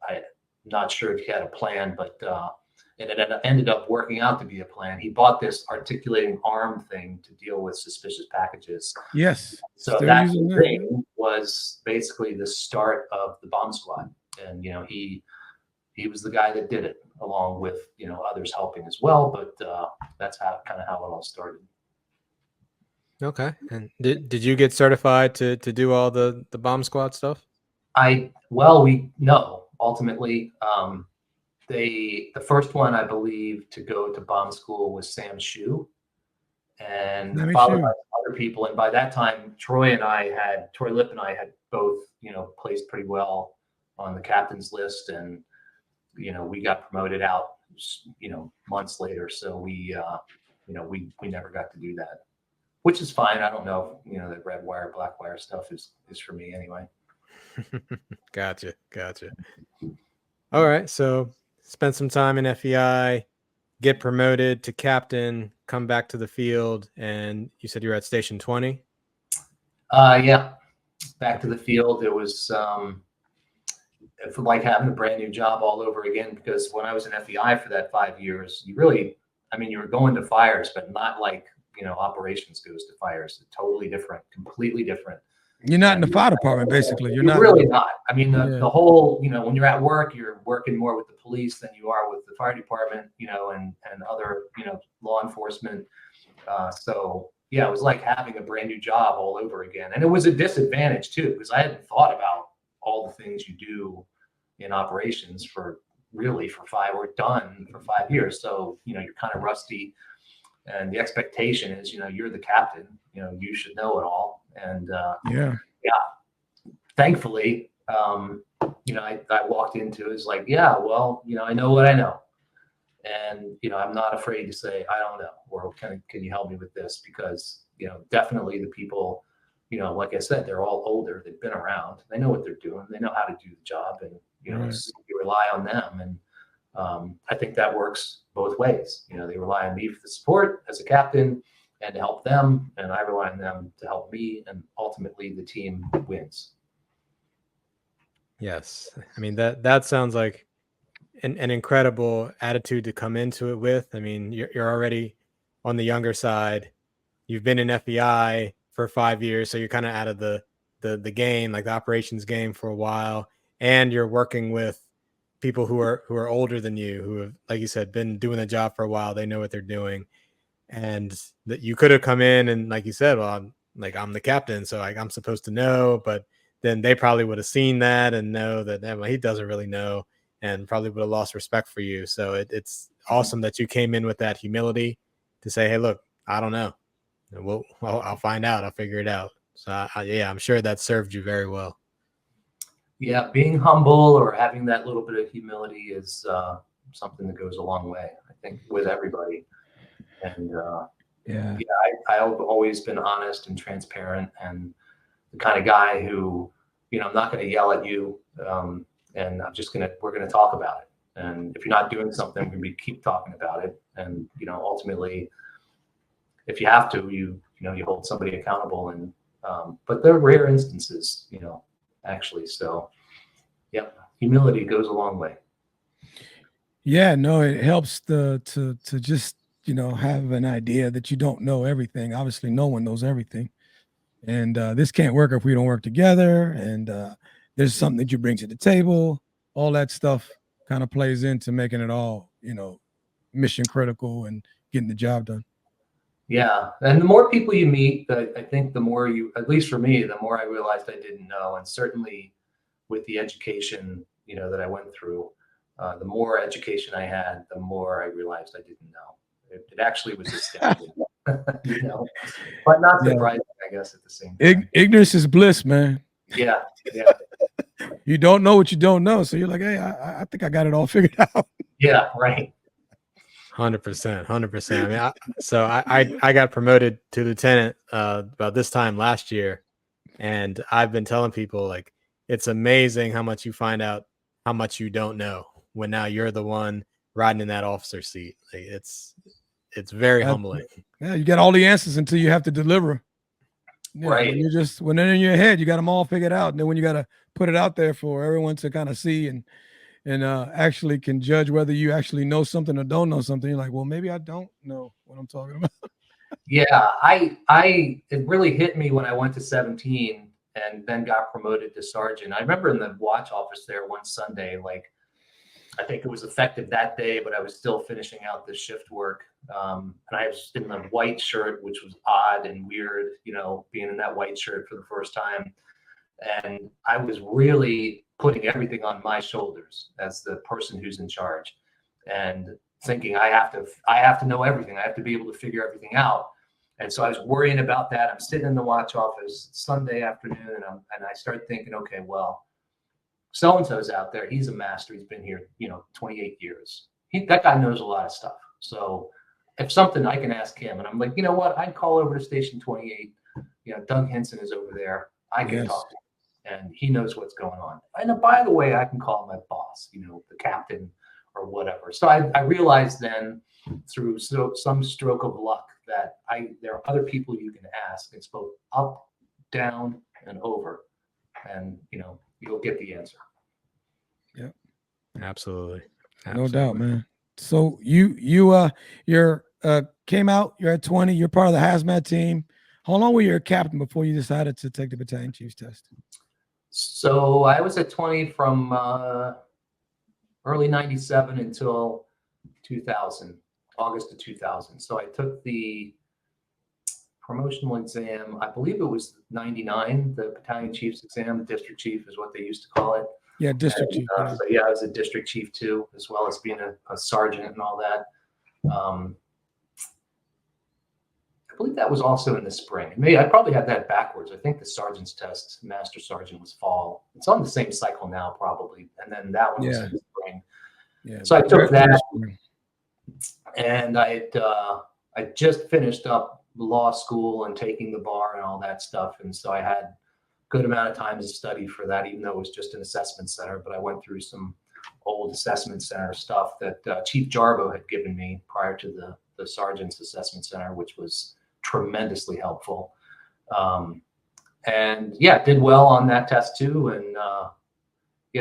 I'm not sure if he had a plan, but it ended up working out to be a plan. He bought this articulating arm thing to deal with suspicious packages. Yes. So that thing was basically the start of the bomb squad. And, he was the guy that did it, along with, others helping as well. But that's how it all started. Okay. And did you get certified to do all the bomb squad stuff? Ultimately, the first one, I believe, to go to bomb school was Sam Shu, and followed by other people. And by that time, Troy Lip and I had both, placed pretty well on the captain's list, and we got promoted out, months later. So we never got to do that, which is fine. I don't know if, the red wire, black wire stuff is for me anyway. Gotcha. All right. So spend some time in FEI, get promoted to captain, come back to the field. And you said you were at Station 20? Yeah. Back to the field. It was like having a brand new job all over again, because when I was in FEI for that 5 years, you were going to fires, but not like, operations goes to fires. Totally different, completely different. You're not in the fire department, basically. You're not really not. I mean, the whole, when you're at work, you're working more with the police than you are with the fire department, and other, law enforcement. So yeah, it was like having a brand new job all over again. And it was a disadvantage too, because I hadn't thought about all the things you do in operations for 5 years. So, you're kind of rusty. And the expectation is, you're the captain, you should know it all. And thankfully, I walked into it, it's like, I know what I know. And, I'm not afraid to say, I don't know, or can you help me with this? Because, definitely the people, like I said, they're all older, they've been around, they know what they're doing, they know how to do the job, and, so you rely on them. And I think that works both ways. They rely on me for the support as a captain and to help them, and I rely on them to help me, and ultimately the team wins. Yes. I mean, that sounds like an incredible attitude to come into it with. I mean, you're already on the younger side. You've been in FEI. for 5 years, so you're kind of out of the game, like the operations game, for a while, and you're working with people who are older than you, who have, like you said, been doing the job for a while. They know what they're doing, and that you could have come in and, like you said, well, I'm the captain, so I'm supposed to know, but then they probably would have seen that and know that, well, he doesn't really know, and probably would have lost respect for you. So it's awesome that you came in with that humility to say, hey, look, I don't know. I'll find out. I'll figure it out. So yeah, I'm sure that served you very well. Yeah, being humble or having that little bit of humility is something that goes a long way, I think, with everybody. And Yeah. I've always been honest and transparent, and the kind of guy who, I'm not going to yell at you, and we're going to talk about it. And if you're not doing something, we're going to keep talking about it. And, ultimately, if you have to, you hold somebody accountable. And, but there are rare instances, actually. So, yeah, humility goes a long way. Yeah, no, it helps to just, have an idea that you don't know everything. Obviously, no one knows everything. And this can't work if we don't work together. And there's something that you bring to the table. All that stuff kind of plays into making it all, mission critical and getting the job done. Yeah. And the more people you meet, I think the more at least for me, the more I realized I didn't know. And certainly with the education, that I went through, the more education I had, the more I realized I didn't know. It actually was astounding, but not surprising, I guess, at the same time. Ignorance is bliss, man. Yeah. You don't know what you don't know. So you're like, hey, I think I got it all figured out. Yeah, right. 100%. I mean, I got promoted to lieutenant about this time last year, and I've been telling people, like, it's amazing how much you find out how much you don't know when now you're the one riding in that officer seat. Like, it's very humbling. Yeah, you got all the answers until you have to deliver. Right. When they're in your head, you got them all figured out. And then when you got to put it out there for everyone to kind of see and actually can judge whether you actually know something or don't know something, you're like, well, maybe I don't know what I'm talking about. Yeah, it really hit me when I went to 17 and then got promoted to sergeant. I remember in the watch office there one Sunday, like, I think it was effective that day, but I was still finishing out the shift work. And I was in the white shirt, which was odd and weird, being in that white shirt for the first time. And I was really putting everything on my shoulders as the person who's in charge, and thinking I have to know everything. I have to be able to figure everything out. And so I was worrying about that. I'm sitting in the watch office Sunday afternoon, and I start thinking, okay, well, so-and-so's out there. He's a master. He's been here, 28 years. That guy knows a lot of stuff. So if something, I can ask him. And I'm like, you know what? I'd call over to Station 28. Doug Henson is over there. I can talk to him, and he knows what's going on. And by the way, I can call my boss, the captain or whatever. So I realized then, through some stroke of luck, that there are other people you can ask. It's both up, down, and over. And, you'll get the answer. Yeah, absolutely. No doubt, man. So you came out, you're at 20, you're part of the hazmat team. How long were you a captain before you decided to take the battalion chief's test? So I was at 20 from early 97 until 2000, August of 2000. So I took the promotional exam, I believe it was 99, the battalion chief's exam. District chief is what they used to call it. Yeah, district chief. So yeah, I was a district chief too, as well as being a sergeant and all that. I believe that was also in the spring. I probably had that backwards. I think the sergeant's test, master sergeant, was fall. It's on the same cycle now, probably. And then that one was in the spring. Yeah. So I took that, and I just finished up law school and taking the bar and all that stuff. And so I had a good amount of time to study for that, even though it was just an assessment center. But I went through some old assessment center stuff that Chief Jarbo had given me prior to the sergeant's assessment center, which was tremendously helpful. And yeah, did well on that test too. And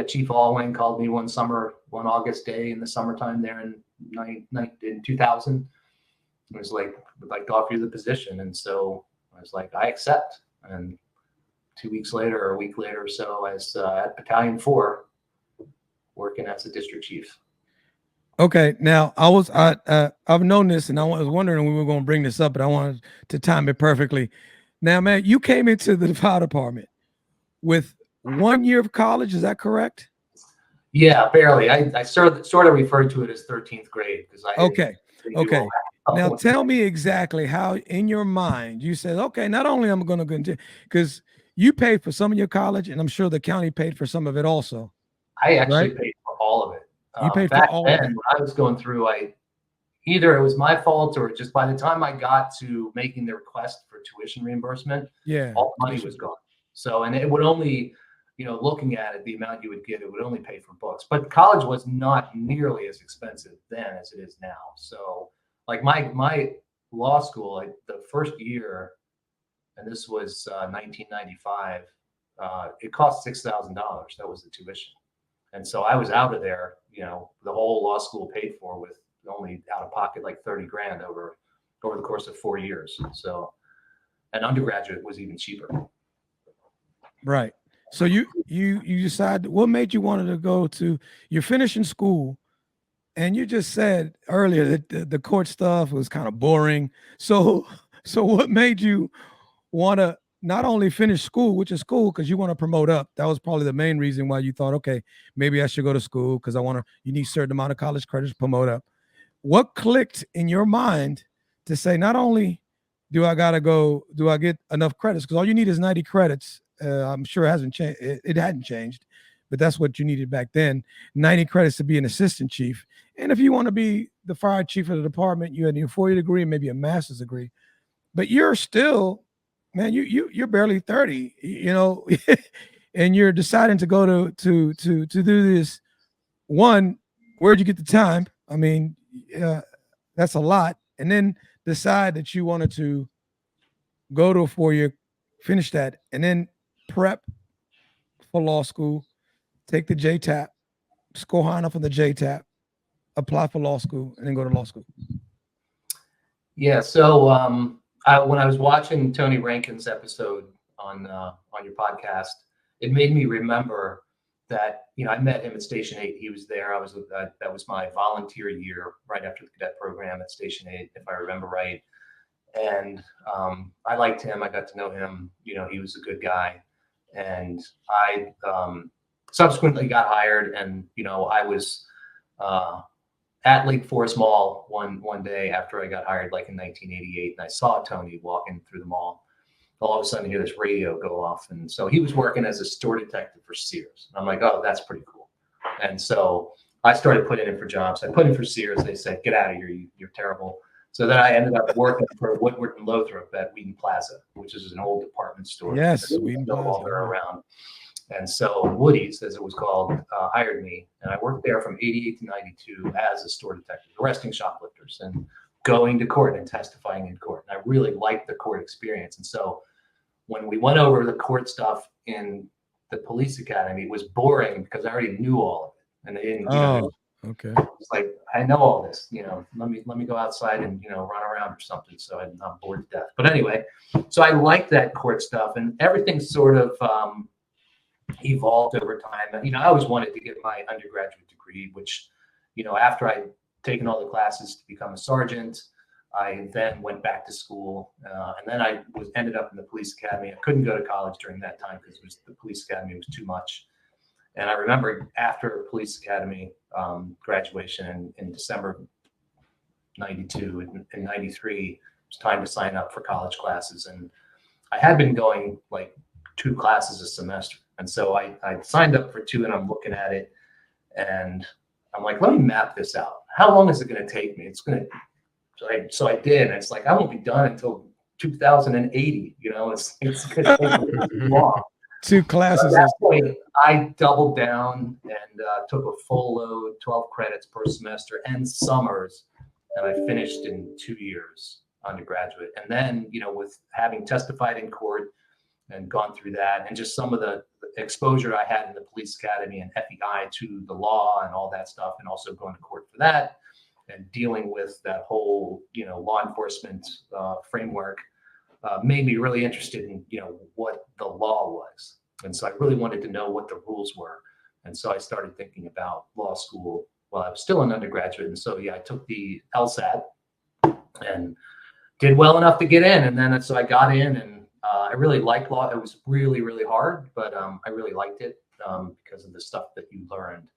Chief Allwing called me one August day in the summertime there in 2000. It was like, we'd like to offer you the position. And so I was like, I accept. And 2 weeks later or a week later or so, I was at Battalion 4 working as a district chief. Okay, now I've known this, and I was wondering when we were going to bring this up, but I wanted to time it perfectly. Now, man, you came into the fire department with 1 year of college. Is that correct? Yeah, barely. I sort of referred to it as 13th grade because I Okay. didn't do all that. Now tell me exactly how in your mind you said, okay, not only am I going to continue, because you paid for some of your college, and I'm sure the county paid for some of it also. I actually right? paid for all of it. You paid for Back all then, of it. when I was going through, either it was my fault or just by the time I got to making the request for tuition reimbursement, Yeah. all the money was gone. So, and it would only, looking at it, the amount you would get, it would only pay for books. But college was not nearly as expensive then as it is now. So, like my law school, the first year, and this was 1995, it cost $6,000. That was the tuition. And so I was out of there, the whole law school paid for with only out of pocket like 30 grand over the course of 4 years. So an undergraduate was even cheaper. Right. So you decided, what made you want to go to, you're finishing school, and you just said earlier that the court stuff was kind of boring. So what made you want to not only finish school, which is cool because you want to promote up? That was probably the main reason why you thought, okay, maybe I should go to school because you need a certain amount of college credits to promote up. What clicked in your mind to say, not only do I get enough credits, because all you need is 90 credits. I'm sure it hasn't changed. It hadn't changed, but that's what you needed back then. 90 credits to be an assistant chief. And if you want to be the fire chief of the department, you had your 4-year degree and maybe a master's degree, but you're still, man, you're barely 30, and you're deciding to go to do this. One, where'd you get the time? I mean, that's a lot. And then decide that you wanted to go to a 4-year, finish that, and then prep for law school, take the JTAP, score high enough on the JTAP, apply for law school, and then go to law school. Yeah. So when I was watching Tony Rankin's episode on your podcast, it made me remember that I met him at Station 8. He was there. That was my volunteer year right after the cadet program at Station 8, if I remember right. And I liked him. I got to know him. He was a good guy. And I subsequently got hired, and I was at Lake Forest Mall one day after I got hired, like in 1988, and I saw Tony walking through the mall. All of a sudden, I hear this radio go off, and so he was working as a store detective for Sears. And I'm like, oh, that's pretty cool. And so I started putting in for jobs. I put in for Sears. They said, get out of here, you're terrible. So then I ended up working for Woodward and Lothrop at Wheaton Plaza, which is an old department store. Yes, Wheaton no Plaza. longer around. And so Woody's, as it was called, hired me, and I worked there from 88 to 92 as a store detective, arresting shoplifters and going to court and testifying in court. And I really liked the court experience. And so when we went over the court stuff in the police academy, it was boring because I already knew all of it, and they didn't. Okay. It's like, I know all this. Let me go outside and run around or something, so I'm not bored to death. But anyway, so I like that court stuff, and everything sort of evolved over time. I always wanted to get my undergraduate degree, which, after I'd taken all the classes to become a sergeant, I then went back to school, and then I ended up in the police academy. I couldn't go to college during that time because the police academy was too much. And I remember after police academy graduation in December 92 and 93, it was time to sign up for college classes. And I had been going like 2 classes a semester. And so I signed up for 2, and I'm looking at it, and I'm like, let me map this out. How long is it going to take me? So I did. And it's like, I won't be done until 2080. It's going to take too long. 2 classes. So at that point, I doubled down and took a full load, 12 credits per semester and summers, and I finished in 2 years undergraduate. And then, with having testified in court and gone through that, and just some of the exposure I had in the police academy and FEI to the law and all that stuff, and also going to court for that and dealing with that whole, law enforcement framework, made me really interested in, what the law was. And so I really wanted to know what the rules were. And so I started thinking about law school while I was still an undergraduate. And so, yeah, I took the LSAT and did well enough to get in. And then so I got in, and I really liked law. It was really, really hard, but I really liked it because of the stuff that you learned.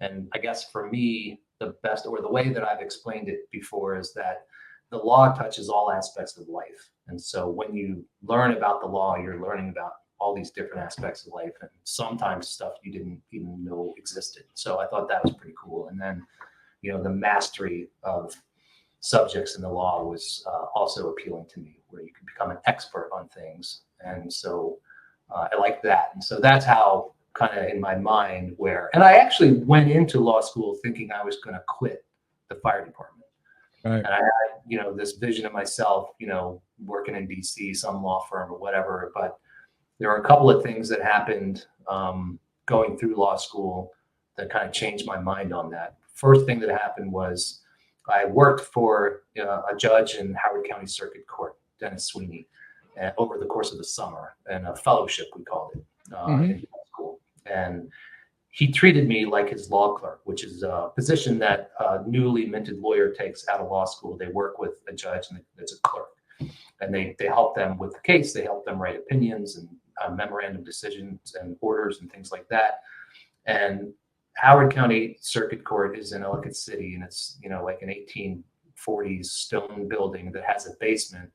And I guess for me, the best, or the way that I've explained it before, is that the law touches all aspects of life. And so when you learn about the law, you're learning about all these different aspects of life, and sometimes stuff you didn't even know existed. So I thought that was pretty cool. And then, the mastery of subjects in the law was also appealing to me, where you could become an expert on things. And so I like that. And so that's how, kind of in my mind, and I actually went into law school thinking I was going to quit the fire department. Right. And I had, this vision of myself, working in DC, some law firm or whatever. But there were a couple of things that happened going through law school that kind of changed my mind on that. First thing that happened was I worked for a judge in Howard County Circuit Court, Dennis Sweeney, over the course of the summer, and a fellowship, we called it, in law school. And he treated me like his law clerk, which is a position that a newly minted lawyer takes out of law school. They work with a judge, and it's a clerk. And they help them with the case. They help them write opinions and memorandum decisions and orders and things like that. And Howard County Circuit Court is in Ellicott City, and it's, like an 1840s stone building that has a basement.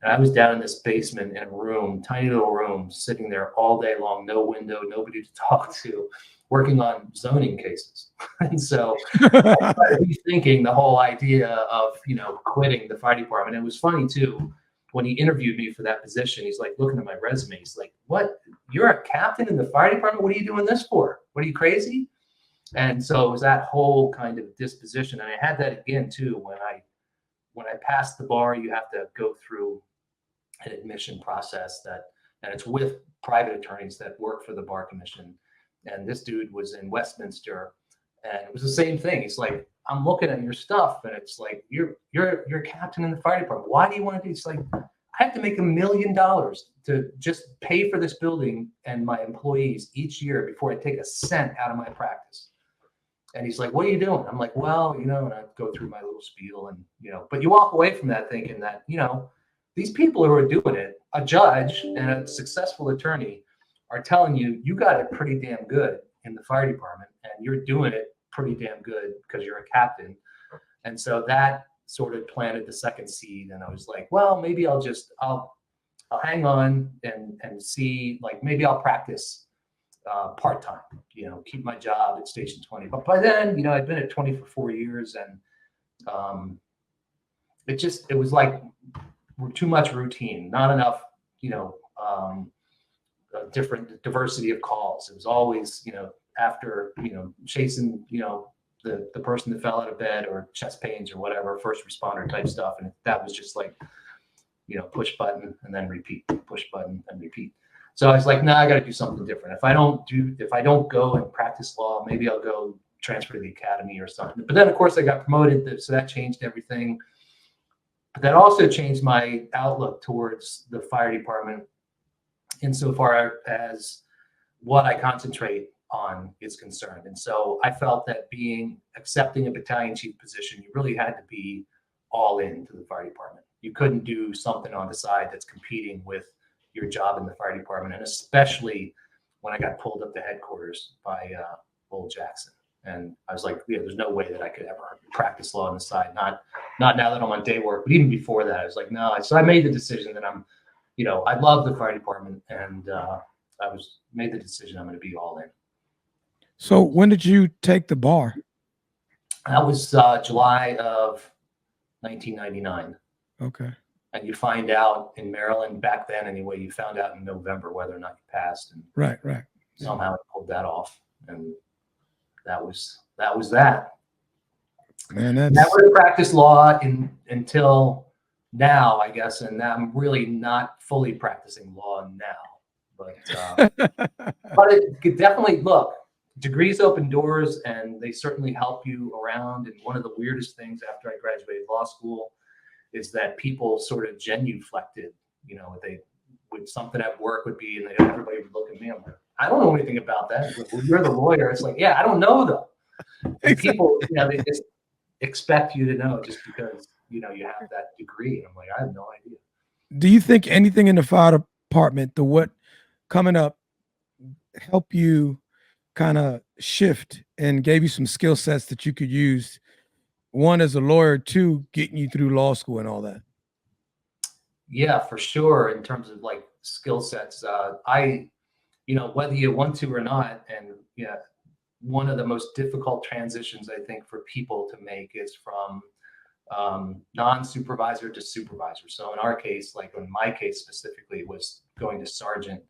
And I was down in this basement in a room, tiny little room, sitting there all day long, no window, nobody to talk to, working on zoning cases. And so I started rethinking the whole idea of, quitting the fire department. It was funny too, when he interviewed me for that position, he's like looking at my resume. He's like, "What? You're a captain in the fire department? What are you doing this for? What, are you crazy?" And so it was that whole kind of disposition. And I had that again too, when I passed the bar. You have to go through an admission process and it's with private attorneys that work for the bar commission. And this dude was in Westminster, and it was the same thing. He's like, "I'm looking at your stuff, and it's like, you're captain in the fire department. Why do you want to do?" It's like, "I have to make $1 million to just pay for this building and my employees each year before I take a cent out of my practice." And he's like, "What are you doing?" I'm like, "Well, and I go through my little spiel, and but you walk away from that thinking that, these people who are doing it, a judge and a successful attorney, are telling you, you got it pretty damn good in the fire department, and you're doing it pretty damn good because you're a captain." And so that sort of planted the second seed. And I was like, well, maybe I'll hang on and see, like, maybe I'll practice part-time, keep my job at Station 20. But by then, I'd been at 20 for 4 years, and it was like too much routine, not enough, different diversity of calls. It was always, after, chasing, the person that fell out of bed, or chest pains or whatever, first responder type stuff. And that was just like, push button and then repeat, push button and repeat. So I was like, no, I got to do something different. If I don't go and practice law, maybe I'll go transfer to the academy or something. But then of course I got promoted, so that changed everything. But that also changed my outlook towards the fire department, insofar as what I concentrate on is concerned. And so I felt that accepting a battalion chief position, you really had to be all in to the fire department. You couldn't do something on the side that's competing with your job in the fire department. And especially when I got pulled up to headquarters by Lowell Jackson. And I was like, there's no way that I could ever practice law on the side. Not now that I'm on day work, but even before that, I was like, no. So I made the decision that I love the fire department, and made the decision I'm going to be all in. So when did you take the bar? That was July of 1999. Okay. And you find out in Maryland back then, anyway, you found out in November whether or not you passed. And right. Somehow I pulled that off, and that was that. Man, that was practice law until now, I guess, and I'm really not fully practicing law now. But it could definitely, look, degrees open doors, and they certainly help you around. And one of the weirdest things after I graduated law school is that people sort of genuflected you know, would something at work would be, and everybody would look at me. I'm like, I don't know anything about that. Like, well, you're the lawyer. It's like, yeah, I don't know though. And people, you know, they just expect you to know just because, you know, you have that degree. And I'm like, I have no idea. Do you think anything in the fire department, the what coming up, help you kind of shift and gave you some skill sets that you could use? One, as a lawyer, two, getting you through law school and all that. Yeah, for sure. In terms of like skill sets, you know, whether you want to or not, and yeah, one of the most difficult transitions I think for people to make is from non-supervisor to supervisor. So in our case, like in my case specifically, was going to sergeant,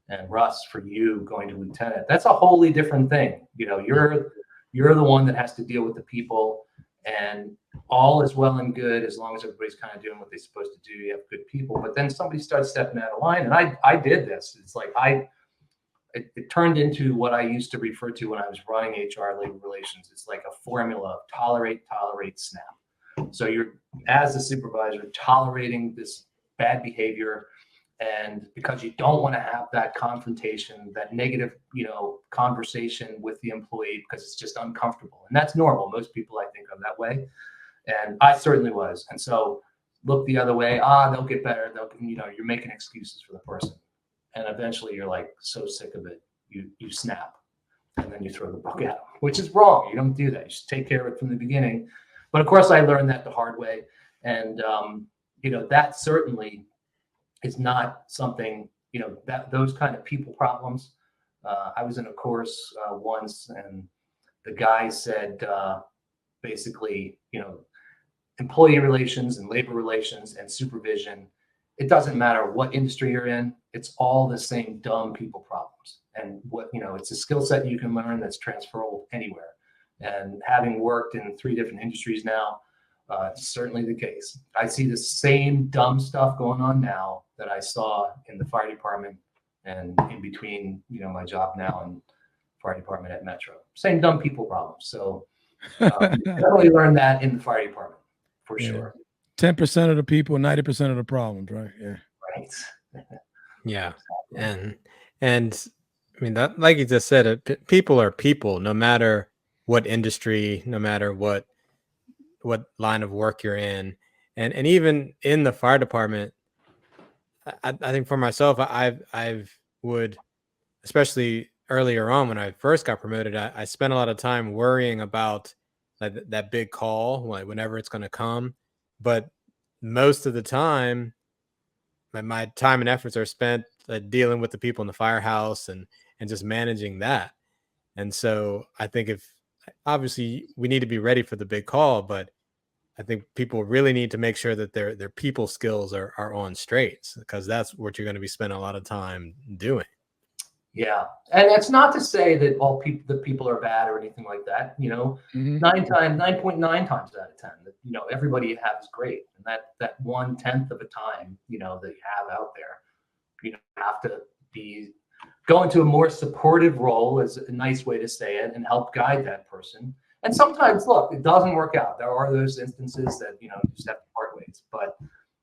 and Russ, for you going to lieutenant. That's a wholly different thing. You know, you're the one that has to deal with the people, and all is well and good as long as everybody's kind of doing what they're supposed to do. You have good people, but then somebody starts stepping out of line, and I did this. It's like it turned into what I used to refer to when I was running HR, labor relations. It's like a formula of tolerate, snap. So you're, as a supervisor, tolerating this bad behavior, and because you don't want to have that confrontation, that negative, you know, conversation with the employee, because it's just uncomfortable. And that's normal. Most people, I think, are that way. And I certainly was. And so look the other way. They'll get better. You know, you're making excuses for the person. And eventually you're like so sick of it, you snap, and then you throw the book at them, which is wrong. You don't do that. You should take care of it from the beginning. But of course, I learned that the hard way. And, you know, that certainly is not something, you know, that those kind of people problems. I was in a course once, and the guy said, basically, you know, employee relations and labor relations and supervision, it doesn't matter what industry you're in, it's all the same dumb people problems. And what, you know, it's a skill set you can learn that's transferable anywhere. And having worked in 3 different industries now, it's certainly the case. I see the same dumb stuff going on now that I saw in the fire department and in between, you know, my job now and fire department at Metro. Same dumb people problems. So definitely learned that in the fire department for sure. 10% of the people, 90% of the problems, right? Yeah. Right. Yeah. And I mean, that, like you just said, people are people, no matter what industry, no matter what line of work you're in. And even in the fire department, I think for myself, I've would, especially earlier on when I first got promoted, I spent a lot of time worrying about that big call, like whenever it's going to come. But most of the time, my time and efforts are spent dealing with the people in the firehouse and just managing that. And so I think obviously we need to be ready for the big call, but I think people really need to make sure that their people skills are on straight, because that's what you're going to be spending a lot of time doing. Yeah. And that's not to say that all the people are bad or anything like that. You know, 9.9 times out of 10, you know, everybody you have is great. And that 1/10 of a time, you know, that you have out there, you know, have to go into a more supportive role, is a nice way to say it, and help guide that person. And sometimes, look, it doesn't work out. There are those instances that, you know, you just have to part ways, but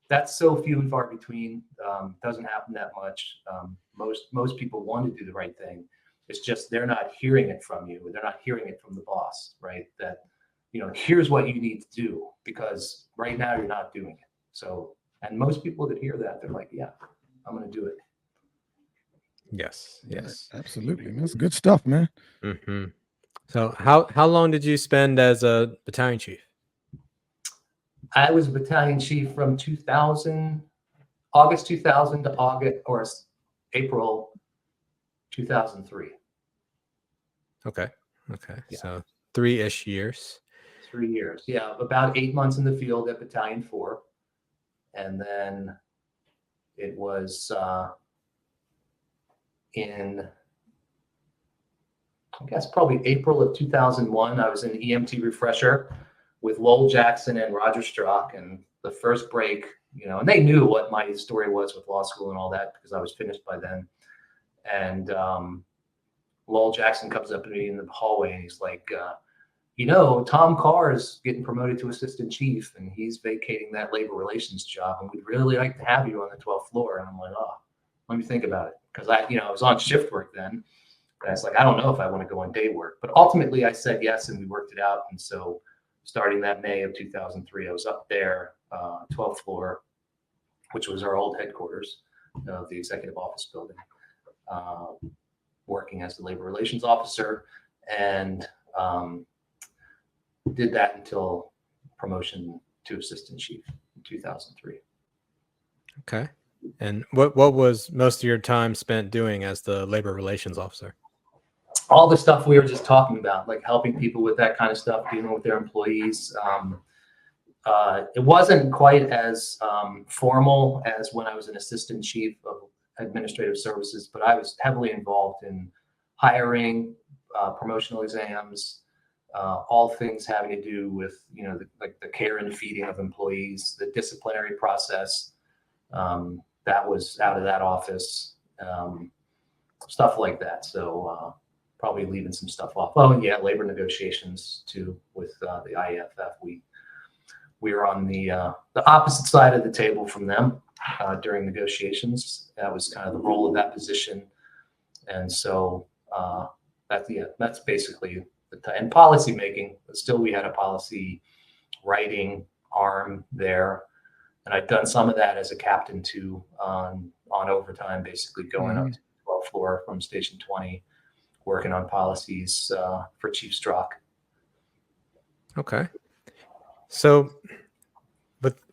that's so few and far between. Doesn't happen that much. Most people want to do the right thing. It's just they're not hearing it from you. They're not hearing it from the boss, right? That, you know, here's what you need to do, because right now you're not doing it. So, and most people that hear that, they're like, yeah, I'm going to do it. Yes. Absolutely. That's good stuff, man. Mm-hmm. So how long did you spend as a battalion chief? I was a battalion chief from August 2000 to April 2003. Okay. Yeah. So 3-ish years. 3 years. Yeah. About 8 months in the field at Battalion 4. And then it was in, I guess, probably April of 2001, I was in EMT refresher with Lowell Jackson and Roger Strzok. And the first break, you know, and they knew what my story was with law school and all that, because I was finished by then. And Lowell Jackson comes up to me in the hallway, and he's like, Tom Carr is getting promoted to assistant chief and he's vacating that labor relations job. And we'd really like to have you on the 12th floor. And I'm like, oh, let me think about it. Because I was on shift work then. And I was like, I don't know if I want to go on day work. But ultimately I said yes, and we worked it out. And so starting that May of 2003, I was up there, 12th floor, which was our old headquarters of the executive office building, working as the labor relations officer. And did that until promotion to assistant chief in 2003. Okay. And what was most of your time spent doing as the labor relations officer? All the stuff we were just talking about, like helping people with that kind of stuff, dealing with their employees. It wasn't quite as formal as when I was an assistant chief of administrative services, but I was heavily involved in hiring, promotional exams, all things having to do with, the care and feeding of employees, the disciplinary process, that was out of that office, stuff like that. So probably leaving some stuff off. Oh, yeah, labor negotiations too with the IEFF. We were on the opposite side of the table from them during negotiations. That was kind of the role of that position. And so that's basically and policy making, but still we had a policy writing arm there. And I'd done some of that as a captain too, on overtime, basically going up to the 12th floor from Station 20, working on policies for Chief Strzok. Okay. So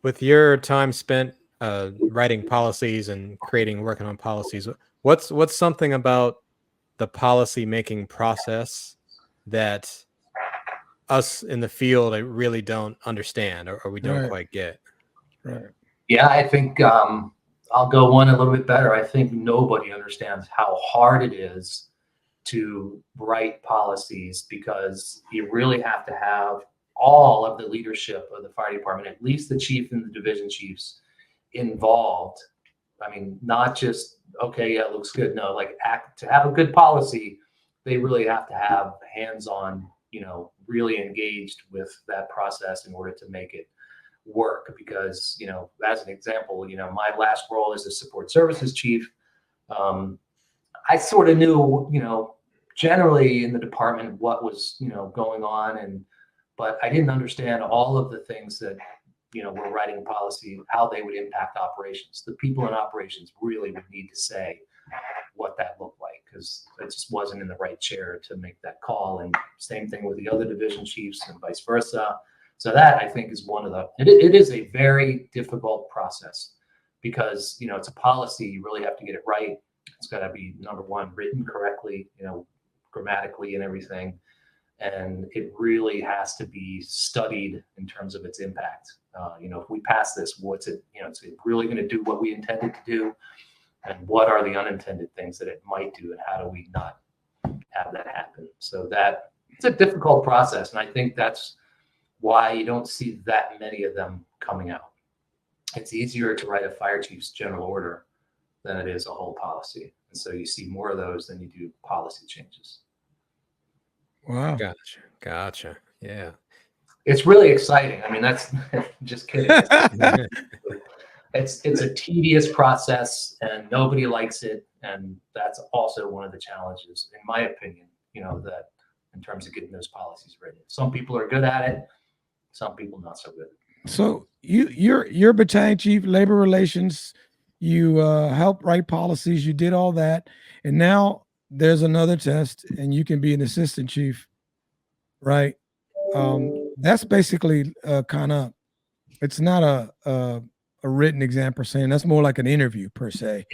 with your time spent writing policies and working on policies, what's something about the policy making process that us in the field really don't understand or we don't quite get? Right. Yeah, I think I'll go one a little bit better. I think nobody understands how hard it is to write policies, because you really have to have all of the leadership of the fire department, at least the chief and the division chiefs, involved. I mean, not just, okay, yeah, it looks good. No, like to have a good policy, they really have to have hands-on, really engaged with that process in order to make it work. Because, as an example, my last role as a support services chief, I sort of knew, generally in the department what was, going on, but I didn't understand all of the things that, we're writing policy, how they would impact operations. The people in operations really would need to say what that looked like, because I just wasn't in the right chair to make that call. And same thing with the other division chiefs and vice versa. So that, I think, is it is a very difficult process, because, it's a policy. You really have to get it right. It's got to be, number one, written correctly, grammatically and everything. And it really has to be studied in terms of its impact. If we pass this, what's it, is it really going to do what we intended to do? And what are the unintended things that it might do? And how do we not have that happen? So that it's a difficult process. And I think that's why you don't see that many of them coming out. It's easier to write a fire chief's general order than it is a whole policy. And so you see more of those than you do policy changes. Wow. Gotcha. Yeah. It's really exciting. I mean, that's just kidding. It's a tedious process and nobody likes it. And that's also one of the challenges, in my opinion, that in terms of getting those policies written. Some people are good at it. Some people not so good. So you're battalion chief, labor relations, you help write policies, you did all that. And now there's another test and you can be an assistant chief, right? That's basically kind of, it's not a written exam per se, and that's more like an interview per se.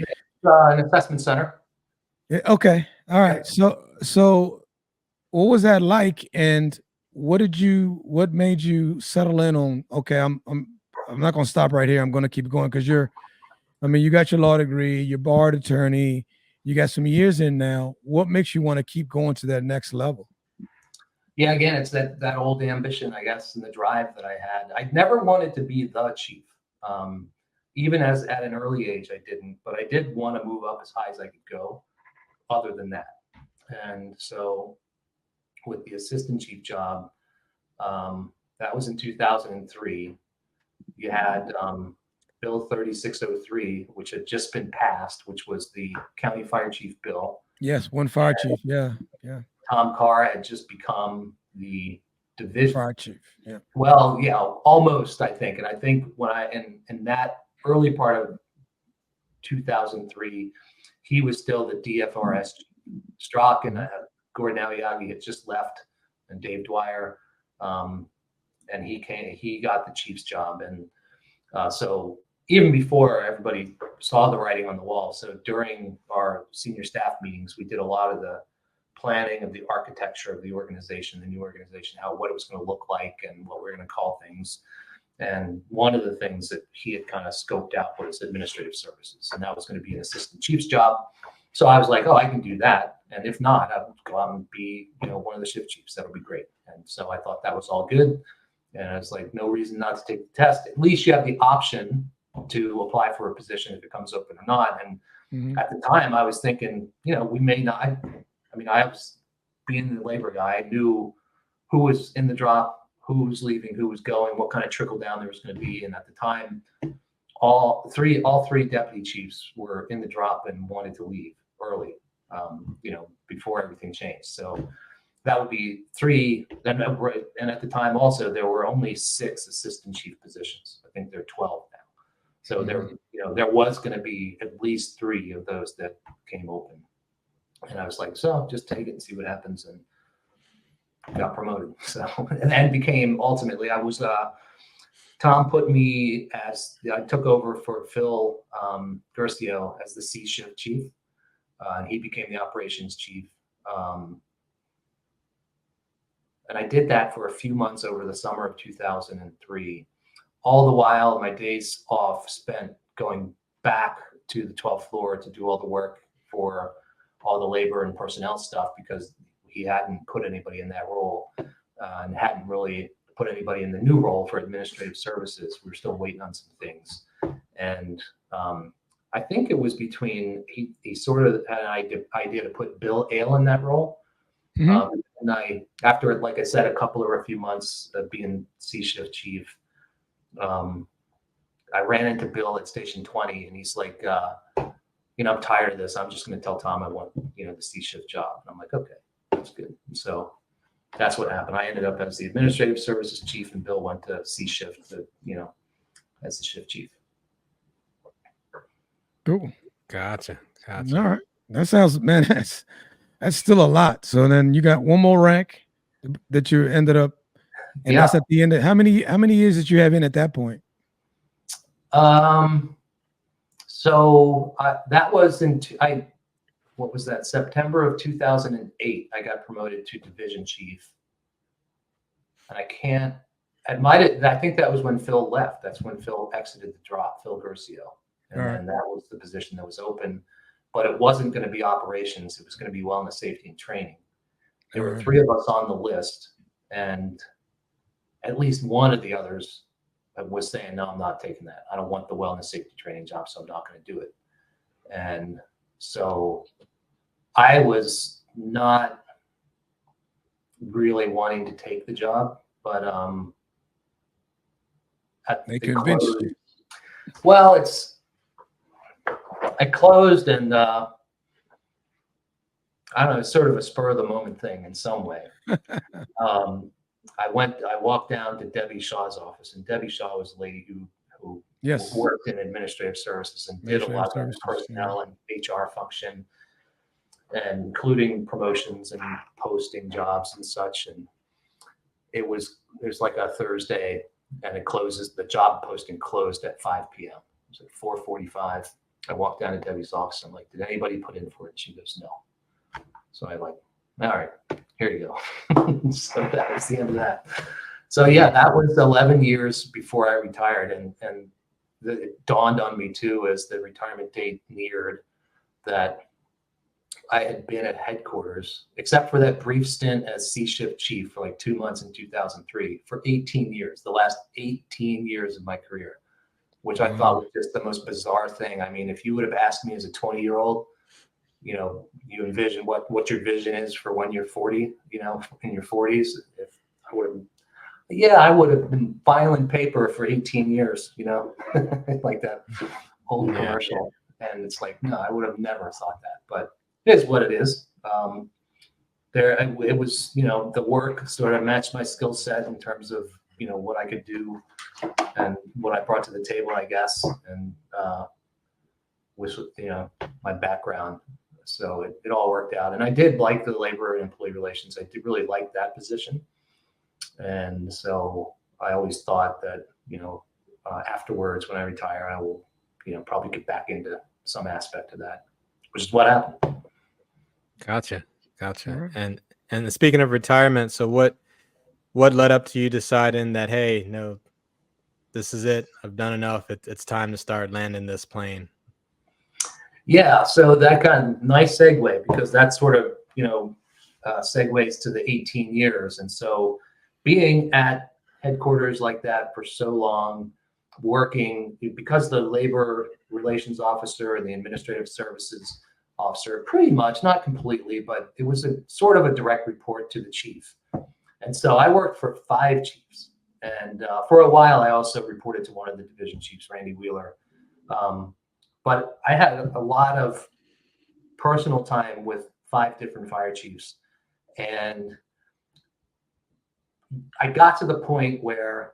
An assessment center. Yeah, okay. All right. So what was that like? And what made you settle in on, okay, I'm not going to stop right here. I'm going to keep going. Cause you got your law degree, you're barred attorney, you got some years in now. What makes you want to keep going to that next level? Yeah, again, it's that old ambition, I guess, and the drive that I had. I never wanted to be the chief. Even at an early age, I didn't, but I did want to move up as high as I could go other than that. And so with the assistant chief job, That was in 2003. You had Bill 3603, which had just been passed, which was the county fire chief bill. Yes, one fire chief. Yeah. Tom Carr had just become the division Fire chief. Yeah. Well, yeah, almost, I think. And I think when in that early part of 2003, he was still the DFRS chief. Strzok and Gordon Aliagi had just left, and Dave Dwyer, and he got the chief's job. And so even before everybody saw the writing on the wall, so during our senior staff meetings, we did a lot of the planning of the architecture of the organization, the new organization, what it was going to look like and what we're going to call things. And one of the things that he had kind of scoped out was administrative services, and that was going to be an assistant chief's job. So I was like, oh, I can do that. And if not, I would go out and be, one of the shift chiefs. That would be great. And so I thought that was all good. And I was like, no reason not to take the test. At least you have the option to apply for a position if it comes open or not. And at the time I was thinking, we may not, I was being the labor guy. I knew who was in the drop, who was leaving, who was going, what kind of trickle down there was going to be. And at the time, all three deputy chiefs were in the drop and wanted to leave early, before everything changed. So that would be 3. And at the time also, there were only 6 assistant chief positions. I think there are 12 now. So there was going to be at least 3 of those that came open. And I was like, so just take it and see what happens. And got promoted. So, and then became ultimately, Tom put me I took over for Phil Gercio as the C shift chief. And he became the operations chief. And I did that for a few months over the summer of 2003. All the while, my days off spent going back to the 12th floor to do all the work for all the labor and personnel stuff, because he hadn't put anybody in that role and hadn't really put anybody in the new role for administrative services. We were still waiting on some things. And I think it was between, he sort of had an idea to put Bill Ale in that role. And after, like I said, a few months of being C shift chief, I ran into Bill at Station 20, and he's like, I'm tired of this. I'm just going to tell Tom I want, the C shift job. And I'm like, okay, that's good. And so that's what happened. I ended up as the administrative services chief, and Bill went to C shift, as the shift chief. Cool. Gotcha. All right. That sounds, man, that's still a lot. So then you got one more rank that you ended up, and that's at the end of, how many years did you have in at that point? So that was what was that? September of 2008, I got promoted to division chief. And I think that was when Phil left. That's when Phil exited the drop, Phil Gercio. And then that was the position that was open, but it wasn't going to be operations. It was going to be wellness, safety, and training. There were 3 of us on the list, and at least one of the others was saying, no, I'm not taking that. I don't want the wellness, safety, training job, so I'm not going to do it. And so I was not really wanting to take the job, but they convinced you. Well, I closed, and I don't know, it's sort of a spur of the moment thing in some way. I walked down to Debbie Shaw's office, and Debbie Shaw was a lady who worked in administrative services and did a lot of personnel and HR function, and including promotions and posting jobs and such. And it was like a Thursday, and the job posting closed at 5 p.m. It was like 4:45. I walked down to Debbie's office. I'm like, did anybody put in for it? She goes, no. So I all right, here you go. So that was the end of that. So yeah, that was 11 years before I retired. And it dawned on me too, as the retirement date neared, that I had been at headquarters, except for that brief stint as C shift chief for like 2 months in 2003, for 18 years, the last 18 years of my career, which I thought was just the most bizarre thing. I mean, if you would have asked me as a 20-year-old, you envision what your vision is for when you're 40, in your 40s, if Yeah, I would have been filing paper for 18 years, like that old Yeah. commercial. And it's like, no, I would have never thought that, but it is what it is. It was, the work sort of matched my skill set in terms of, what I could do and what I brought to the table, I guess, and with, my background. So it all worked out. And I did like the labor and employee relations. I did really like that position. And so I always thought that, afterwards, when I retire, I will, probably get back into some aspect of that, which is what happened. Gotcha. Alright. And speaking of retirement, so what led up to you deciding that, hey, no, this is it. I've done enough. It's time to start landing this plane. Yeah, so that got a nice segue because that sort of, segues to the 18 years. And so being at headquarters like that for so long, working, because the labor relations officer and the administrative services officer, pretty much, not completely, but it was a sort of a direct report to the chief. And so I worked for 5 chiefs. And for a while, I also reported to one of the division chiefs, Randy Wheeler. But I had a lot of personal time with 5 different fire chiefs. And I got to the point where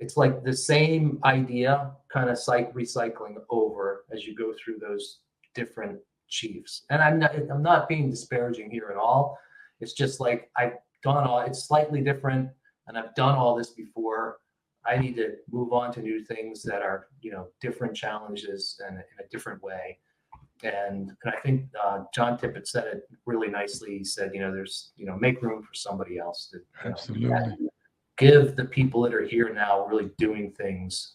it's like the same idea kind of recycling over as you go through those different chiefs. And I'm not being disparaging here at all. It's just like it's slightly different, and I've done all this before. I need to move on to new things that are, different challenges and in a different way. And I think John Tippett said it really nicely. He said, there's, make room for somebody else. To, Absolutely. give the people that are here now really doing things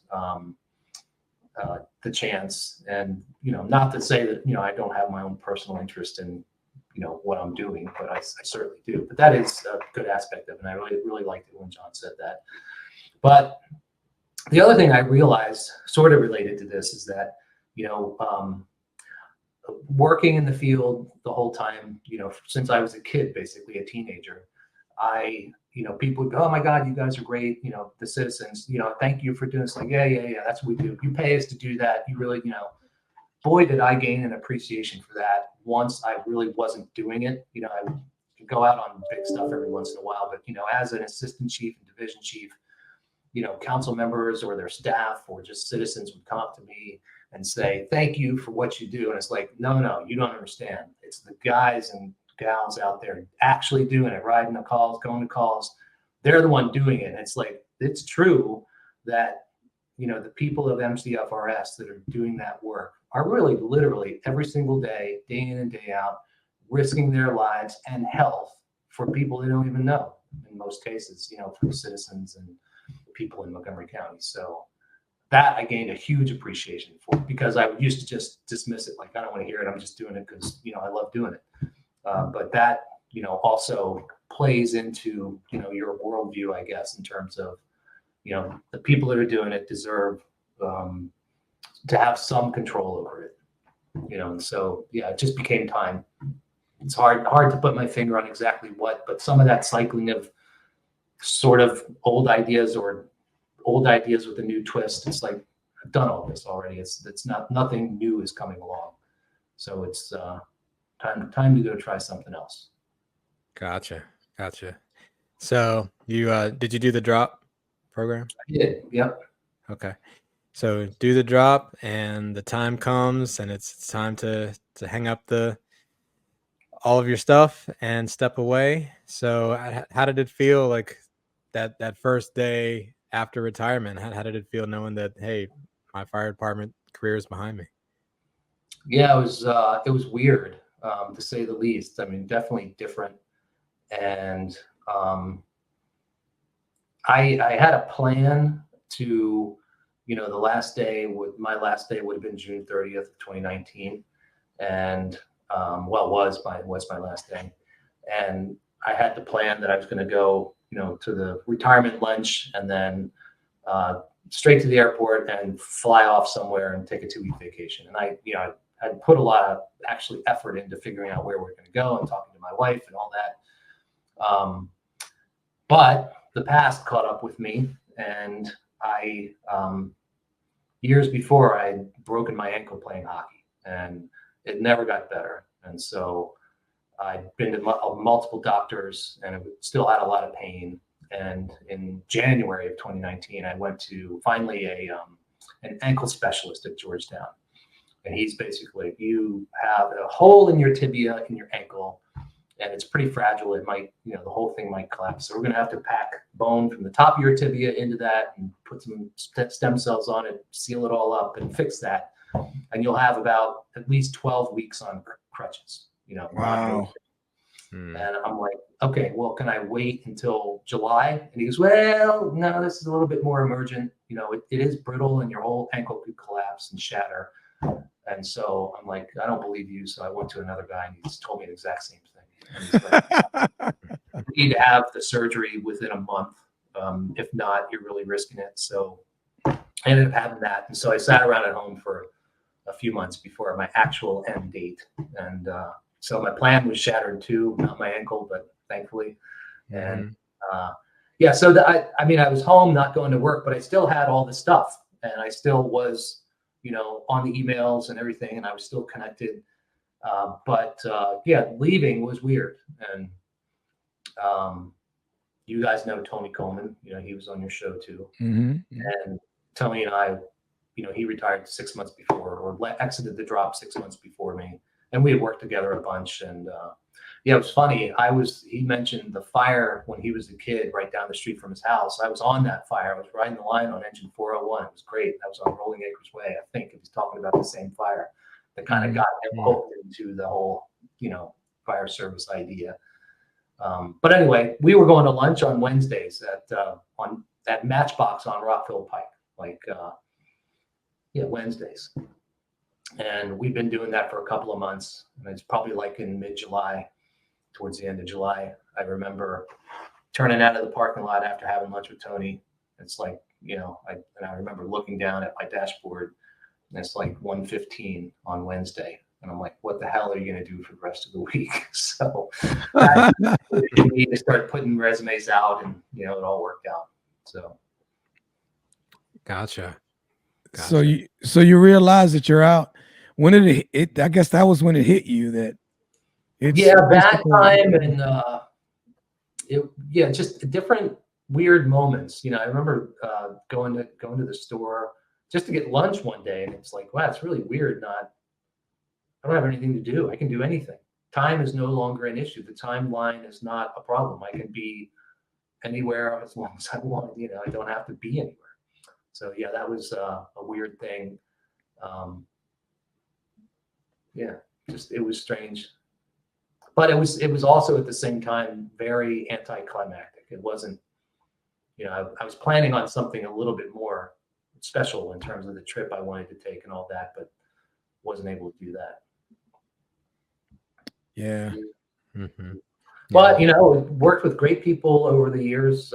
the chance. And, not to say that, I don't have my own personal interest in, what I'm doing, but I certainly do. But that is a good aspect of it. And I really, really liked it when John said that. But the other thing I realized, sort of related to this, is that, working in the field the whole time, since I was a kid, basically a teenager, people would go, oh my God, you guys are great. The citizens, thank you for doing this. Like, yeah, that's what we do. You pay us to do that. You really, boy, did I gain an appreciation for that once I really wasn't doing it. I would go out on big stuff every once in a while, but, as an assistant chief and division chief, council members or their staff or just citizens would come up to me and say, thank you for what you do. And it's like, no, you don't understand. It's the guys and gals out there actually doing it, riding the calls, going to calls. They're the one doing it. And it's like, it's true that, the people of MCFRS that are doing that work are really literally every single day, day in and day out, risking their lives and health for people they don't even know in most cases, for citizens and people in Montgomery County. So that I gained a huge appreciation for, because I used to just dismiss it. Like, I don't want to hear it. I'm just doing it because, I love doing it. But that, also plays into, your worldview, I guess, in terms of, the people that are doing it deserve to have some control over it, and so, yeah, it just became time. It's hard to put my finger on exactly what, but some of that cycling of sort of old ideas with a new twist. It's like, I've done all this already. It's nothing new is coming along. So it's time to go try something else. Gotcha. So you did you do the drop program? I did. Yep. Okay. So do the drop, and the time comes, and it's time to hang up all of your stuff and step away. So how did it feel, like that first day after retirement? How did it feel knowing that, hey, my fire department career is behind me? Yeah, it was weird, to say the least. I mean, definitely different. And I had a plan to, my last day would have been June 30th, 2019. And was my last day. And I had the plan that I was going to go, to the retirement lunch and then straight to the airport and fly off somewhere and take a 2-week vacation. And I had put a lot of actually effort into figuring out where we're going to go and talking to my wife and all that. But the past caught up with me, and I years before I had broken my ankle playing hockey, and it never got better. And so I'd been to multiple doctors, and it still had a lot of pain. And in January of 2019, I went to finally an ankle specialist at Georgetown. And he's basically, you have a hole in your tibia in your ankle, and it's pretty fragile. It might, the whole thing might collapse. So we're going to have to pack bone from the top of your tibia into that and put some stem cells on it, seal it all up and fix that. And you'll have about at least 12 weeks on crutches, Wow. And I'm like, okay, well, can I wait until July? And he goes, well, no, this is a little bit more emergent. It is brittle and your whole ankle could collapse and shatter. And so I'm like, I don't believe you. So I went to another guy and he just told me the exact same thing. And he's like, you need to have the surgery within a month. If not, you're really risking it. So I ended up having that. And so I sat around at home for a few months before my actual end date. And so my plan was shattered too, not my ankle, but thankfully. And yeah, so I was home, not going to work, but I still had all the stuff, and I still was, on the emails and everything, and I was still connected. But yeah, leaving was weird. And you guys know Tony Coleman, he was on your show too. And Tony and I, he retired 6 months before, or exited the drop 6 months before me. And we had worked together a bunch. And yeah, it was funny. He mentioned the fire when he was a kid right down the street from his house. I was on that fire. I was riding the line on engine 401. It was great. I was on Rolling Acres Way. I think he was talking about the same fire that kind of got him hooked into the whole, fire service idea. But anyway, we were going to lunch on Wednesdays at Matchbox on Rockville Pike, Wednesdays. And we've been doing that for a couple of months. And it's probably like in mid-July, towards the end of July, I remember turning out of the parking lot after having lunch with Tony. It's like, I remember looking down at my dashboard, and it's like 1:15 on Wednesday. And I'm like, what the hell are you going to do for the rest of the week? So I need to start putting resumes out, and, it all worked out. So. Gotcha. So you realize that you're out. When did it I guess that was when it hit you that that time. And just different weird moments. I remember going to the store just to get lunch one day, and it's like, wow, it's really weird. I don't have anything to do. I can do anything. Time is no longer an issue. The timeline is not a problem. I can be anywhere as long as I want. I don't have to be anywhere. So yeah, that was a weird thing. It was strange, but it was also at the same time very anticlimactic. It wasn't, I was planning on something a little bit more special in terms of the trip I wanted to take and all that, but wasn't able to do that. Yeah. But worked with great people over the years.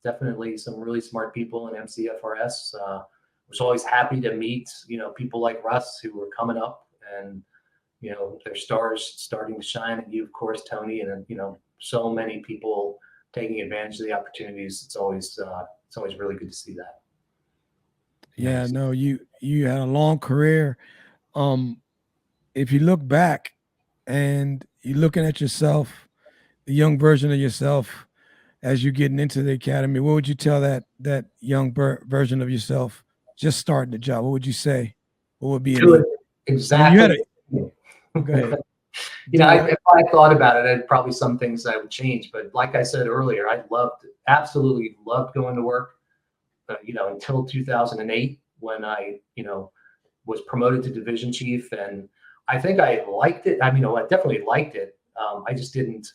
Definitely some really smart people in MCFRS. Was always happy to meet, people like Russ who were coming up, and, their stars starting to shine. And you, of course, Tony, and so many people taking advantage of the opportunities. It's always really good to see that. Yeah, no, you had a long career. If you look back and you're looking at yourself, the young version of yourself, as you're getting into the academy, what would you tell that young version of yourself just starting the job? What would you say? What would be exactly? Go ahead. If I thought about it, I'd probably some things I would change. But like I said earlier, I absolutely loved going to work. Until 2008, when I was promoted to division chief, and I think I liked it. I definitely liked it. I just didn't.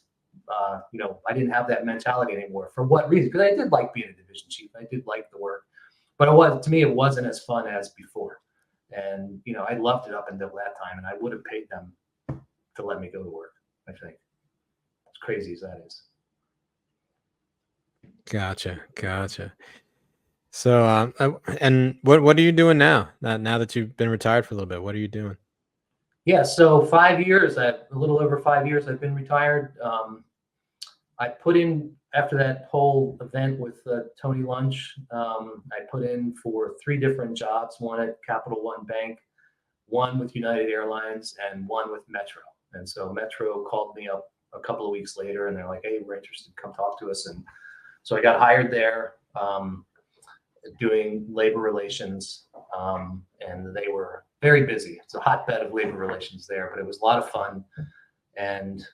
I didn't have that mentality anymore. For what reason? Because I did like being a division chief. I did like the work, but to me, it wasn't as fun as before. And, I loved it up until that time, and I would have paid them to let me go to work, I think. As crazy as that is. Gotcha. So, and what are you doing now? Now that you've been retired for a little bit, what are you doing? Yeah, so 5 years, a little over 5 years I've been retired. I put in after that whole event with Tony Lunch, I put in for 3 different jobs, one at Capital One Bank, one with United Airlines, and one with Metro. And so Metro called me up a couple of weeks later, and they're like, "Hey, we're interested. Come talk to us." And so I got hired there, doing labor relations, and they were very busy. It's a hotbed of labor relations there, but it was a lot of fun. And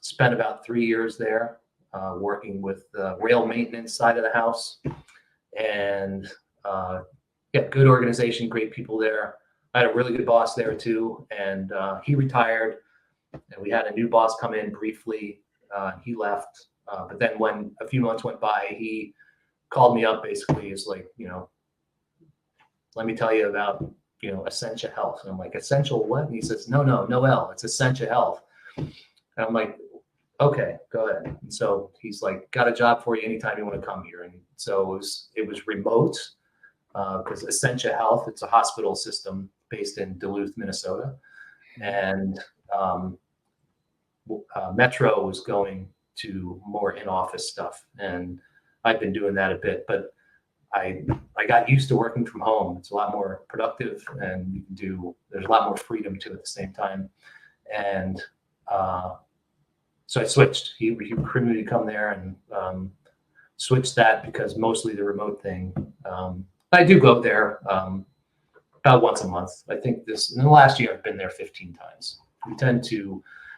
spent about 3 years there, working with the rail maintenance side of the house, and good organization, great people there. I had a really good boss there too, and he retired, and we had a new boss come in briefly. He left, but then when a few months went by, he called me up. Basically, he's like, let me tell you about Essentia Health. And I'm like, Essential what? And he says, no L, it's Essentia Health. And I'm like, okay, go ahead. And so he's like, got a job for you anytime you want to come here. And so it was remote, because Essentia Health, it's a hospital system based in Duluth, Minnesota. And Metro was going to more in-office stuff. And I've been doing that a bit, but I got used to working from home. It's a lot more productive, and you can there's a lot more freedom to it at the same time. And so I switched. He recruited me to come there, and switched that because mostly the remote thing. I do go there about once a month. I think in the last year I've been there 15 times.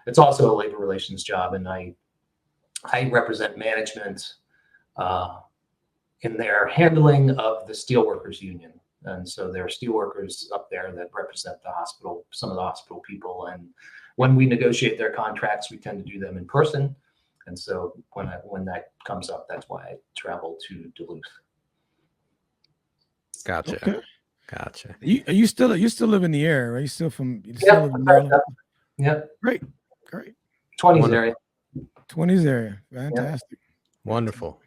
It's also a labor relations job, and I represent management in their handling of the Steelworkers Union. And so there are steelworkers up there that represent the hospital, some of the hospital people. And when we negotiate their contracts, we tend to do them in person. And so when that comes up, that's why I travel to Duluth. Gotcha. Okay. Gotcha. You still live in the area, right? You still live in Maryland? Yep. Great. 20s area. 20s area. Fantastic. Wonderful.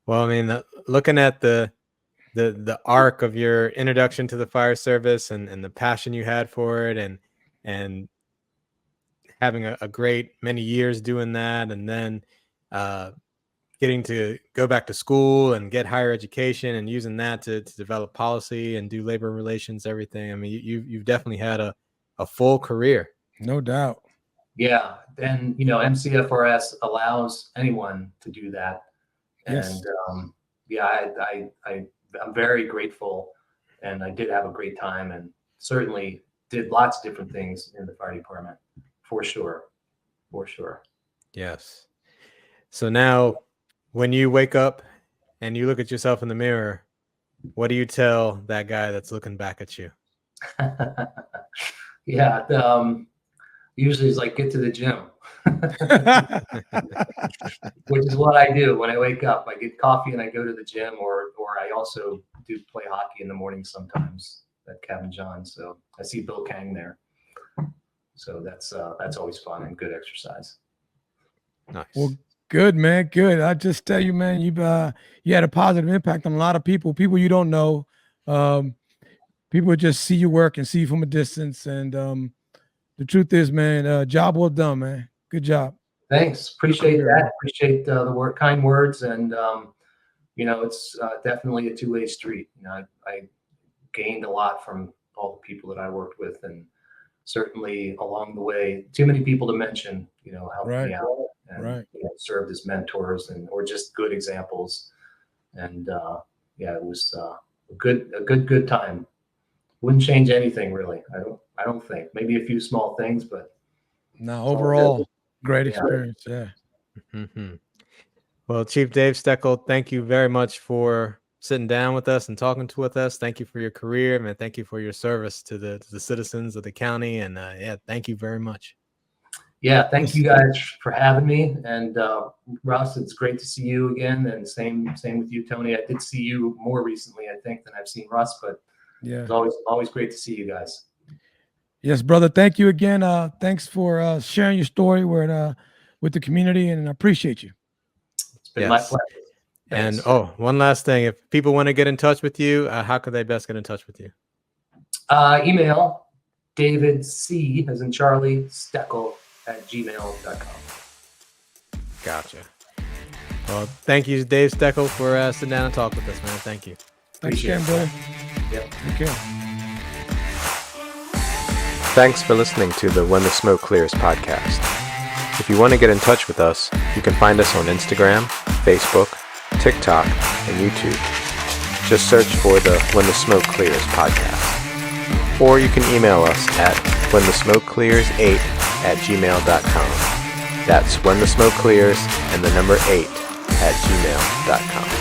Well, I mean, looking at the arc of your introduction to the fire service and the passion you had for it, and having a great many years doing that, and then getting to go back to school and get higher education and using that to develop policy and do labor relations, everything. I mean, you've definitely had a full career. No doubt. Yeah. And, MCFRS allows anyone to do that. Yes. And I'm very grateful, and I did have a great time, and certainly did lots of different things in the fire department, for sure. Yes. So now when you wake up and you look at yourself in the mirror, what do you tell that guy that's looking back at you? Yeah. Usually it's like, get to the gym, which is what I do when I wake up. I get coffee and I go to the gym, or I also do play hockey in the morning sometimes at Cabin John. So I see Bill Kang there. So that's always fun and good exercise. Nice. Well, good, man. Good. I just tell you, man, you had a positive impact on a lot of people you don't know. People just see your work and see you from a distance. And the truth is, man, job well done, man. Good job. Thanks. Appreciate that. Appreciate the kind words. And, it's definitely a two-way street. I gained a lot from all the people that I worked with, and certainly along the way, too many people to mention, helped me out, and served as mentors or just good examples. And it was a good time. Wouldn't change anything really. I don't think. Maybe a few small things, but no, overall, great experience. Yeah. Mm-hmm. Well, Chief Dave Steckel, thank you very much for sitting down with us and talking with us. Thank you for your career, man. Thank you for your service to the citizens of the county, and thank you very much. Yeah, thank you guys for having me. And Russ, it's great to see you again. And same with you, Tony. I did see you more recently, I think, than I've seen Russ, but it's always great to see you guys. Yes, brother. Thank you again. Thanks for sharing your story with the community, and I appreciate you. It's been my pleasure. Thanks. And one last thing. If people want to get in touch with you, how could they best get in touch with you? Email David C, as in Charlie, Steckel @gmail.com. Gotcha. Well, thank you, Dave Steckel, for sitting down and talking with us, man. Thank you. Thanks Appreciate again, it. Billy. Yep. Take care. Thanks for listening to the When the Smoke Clears podcast. If you want to get in touch with us, you can find us on Instagram, Facebook, TikTok, and YouTube. Just search for the When the Smoke Clears podcast. Or you can email us at whenthesmokeclears8@gmail.com. That's whenthesmokeclears and the number 8 @gmail.com.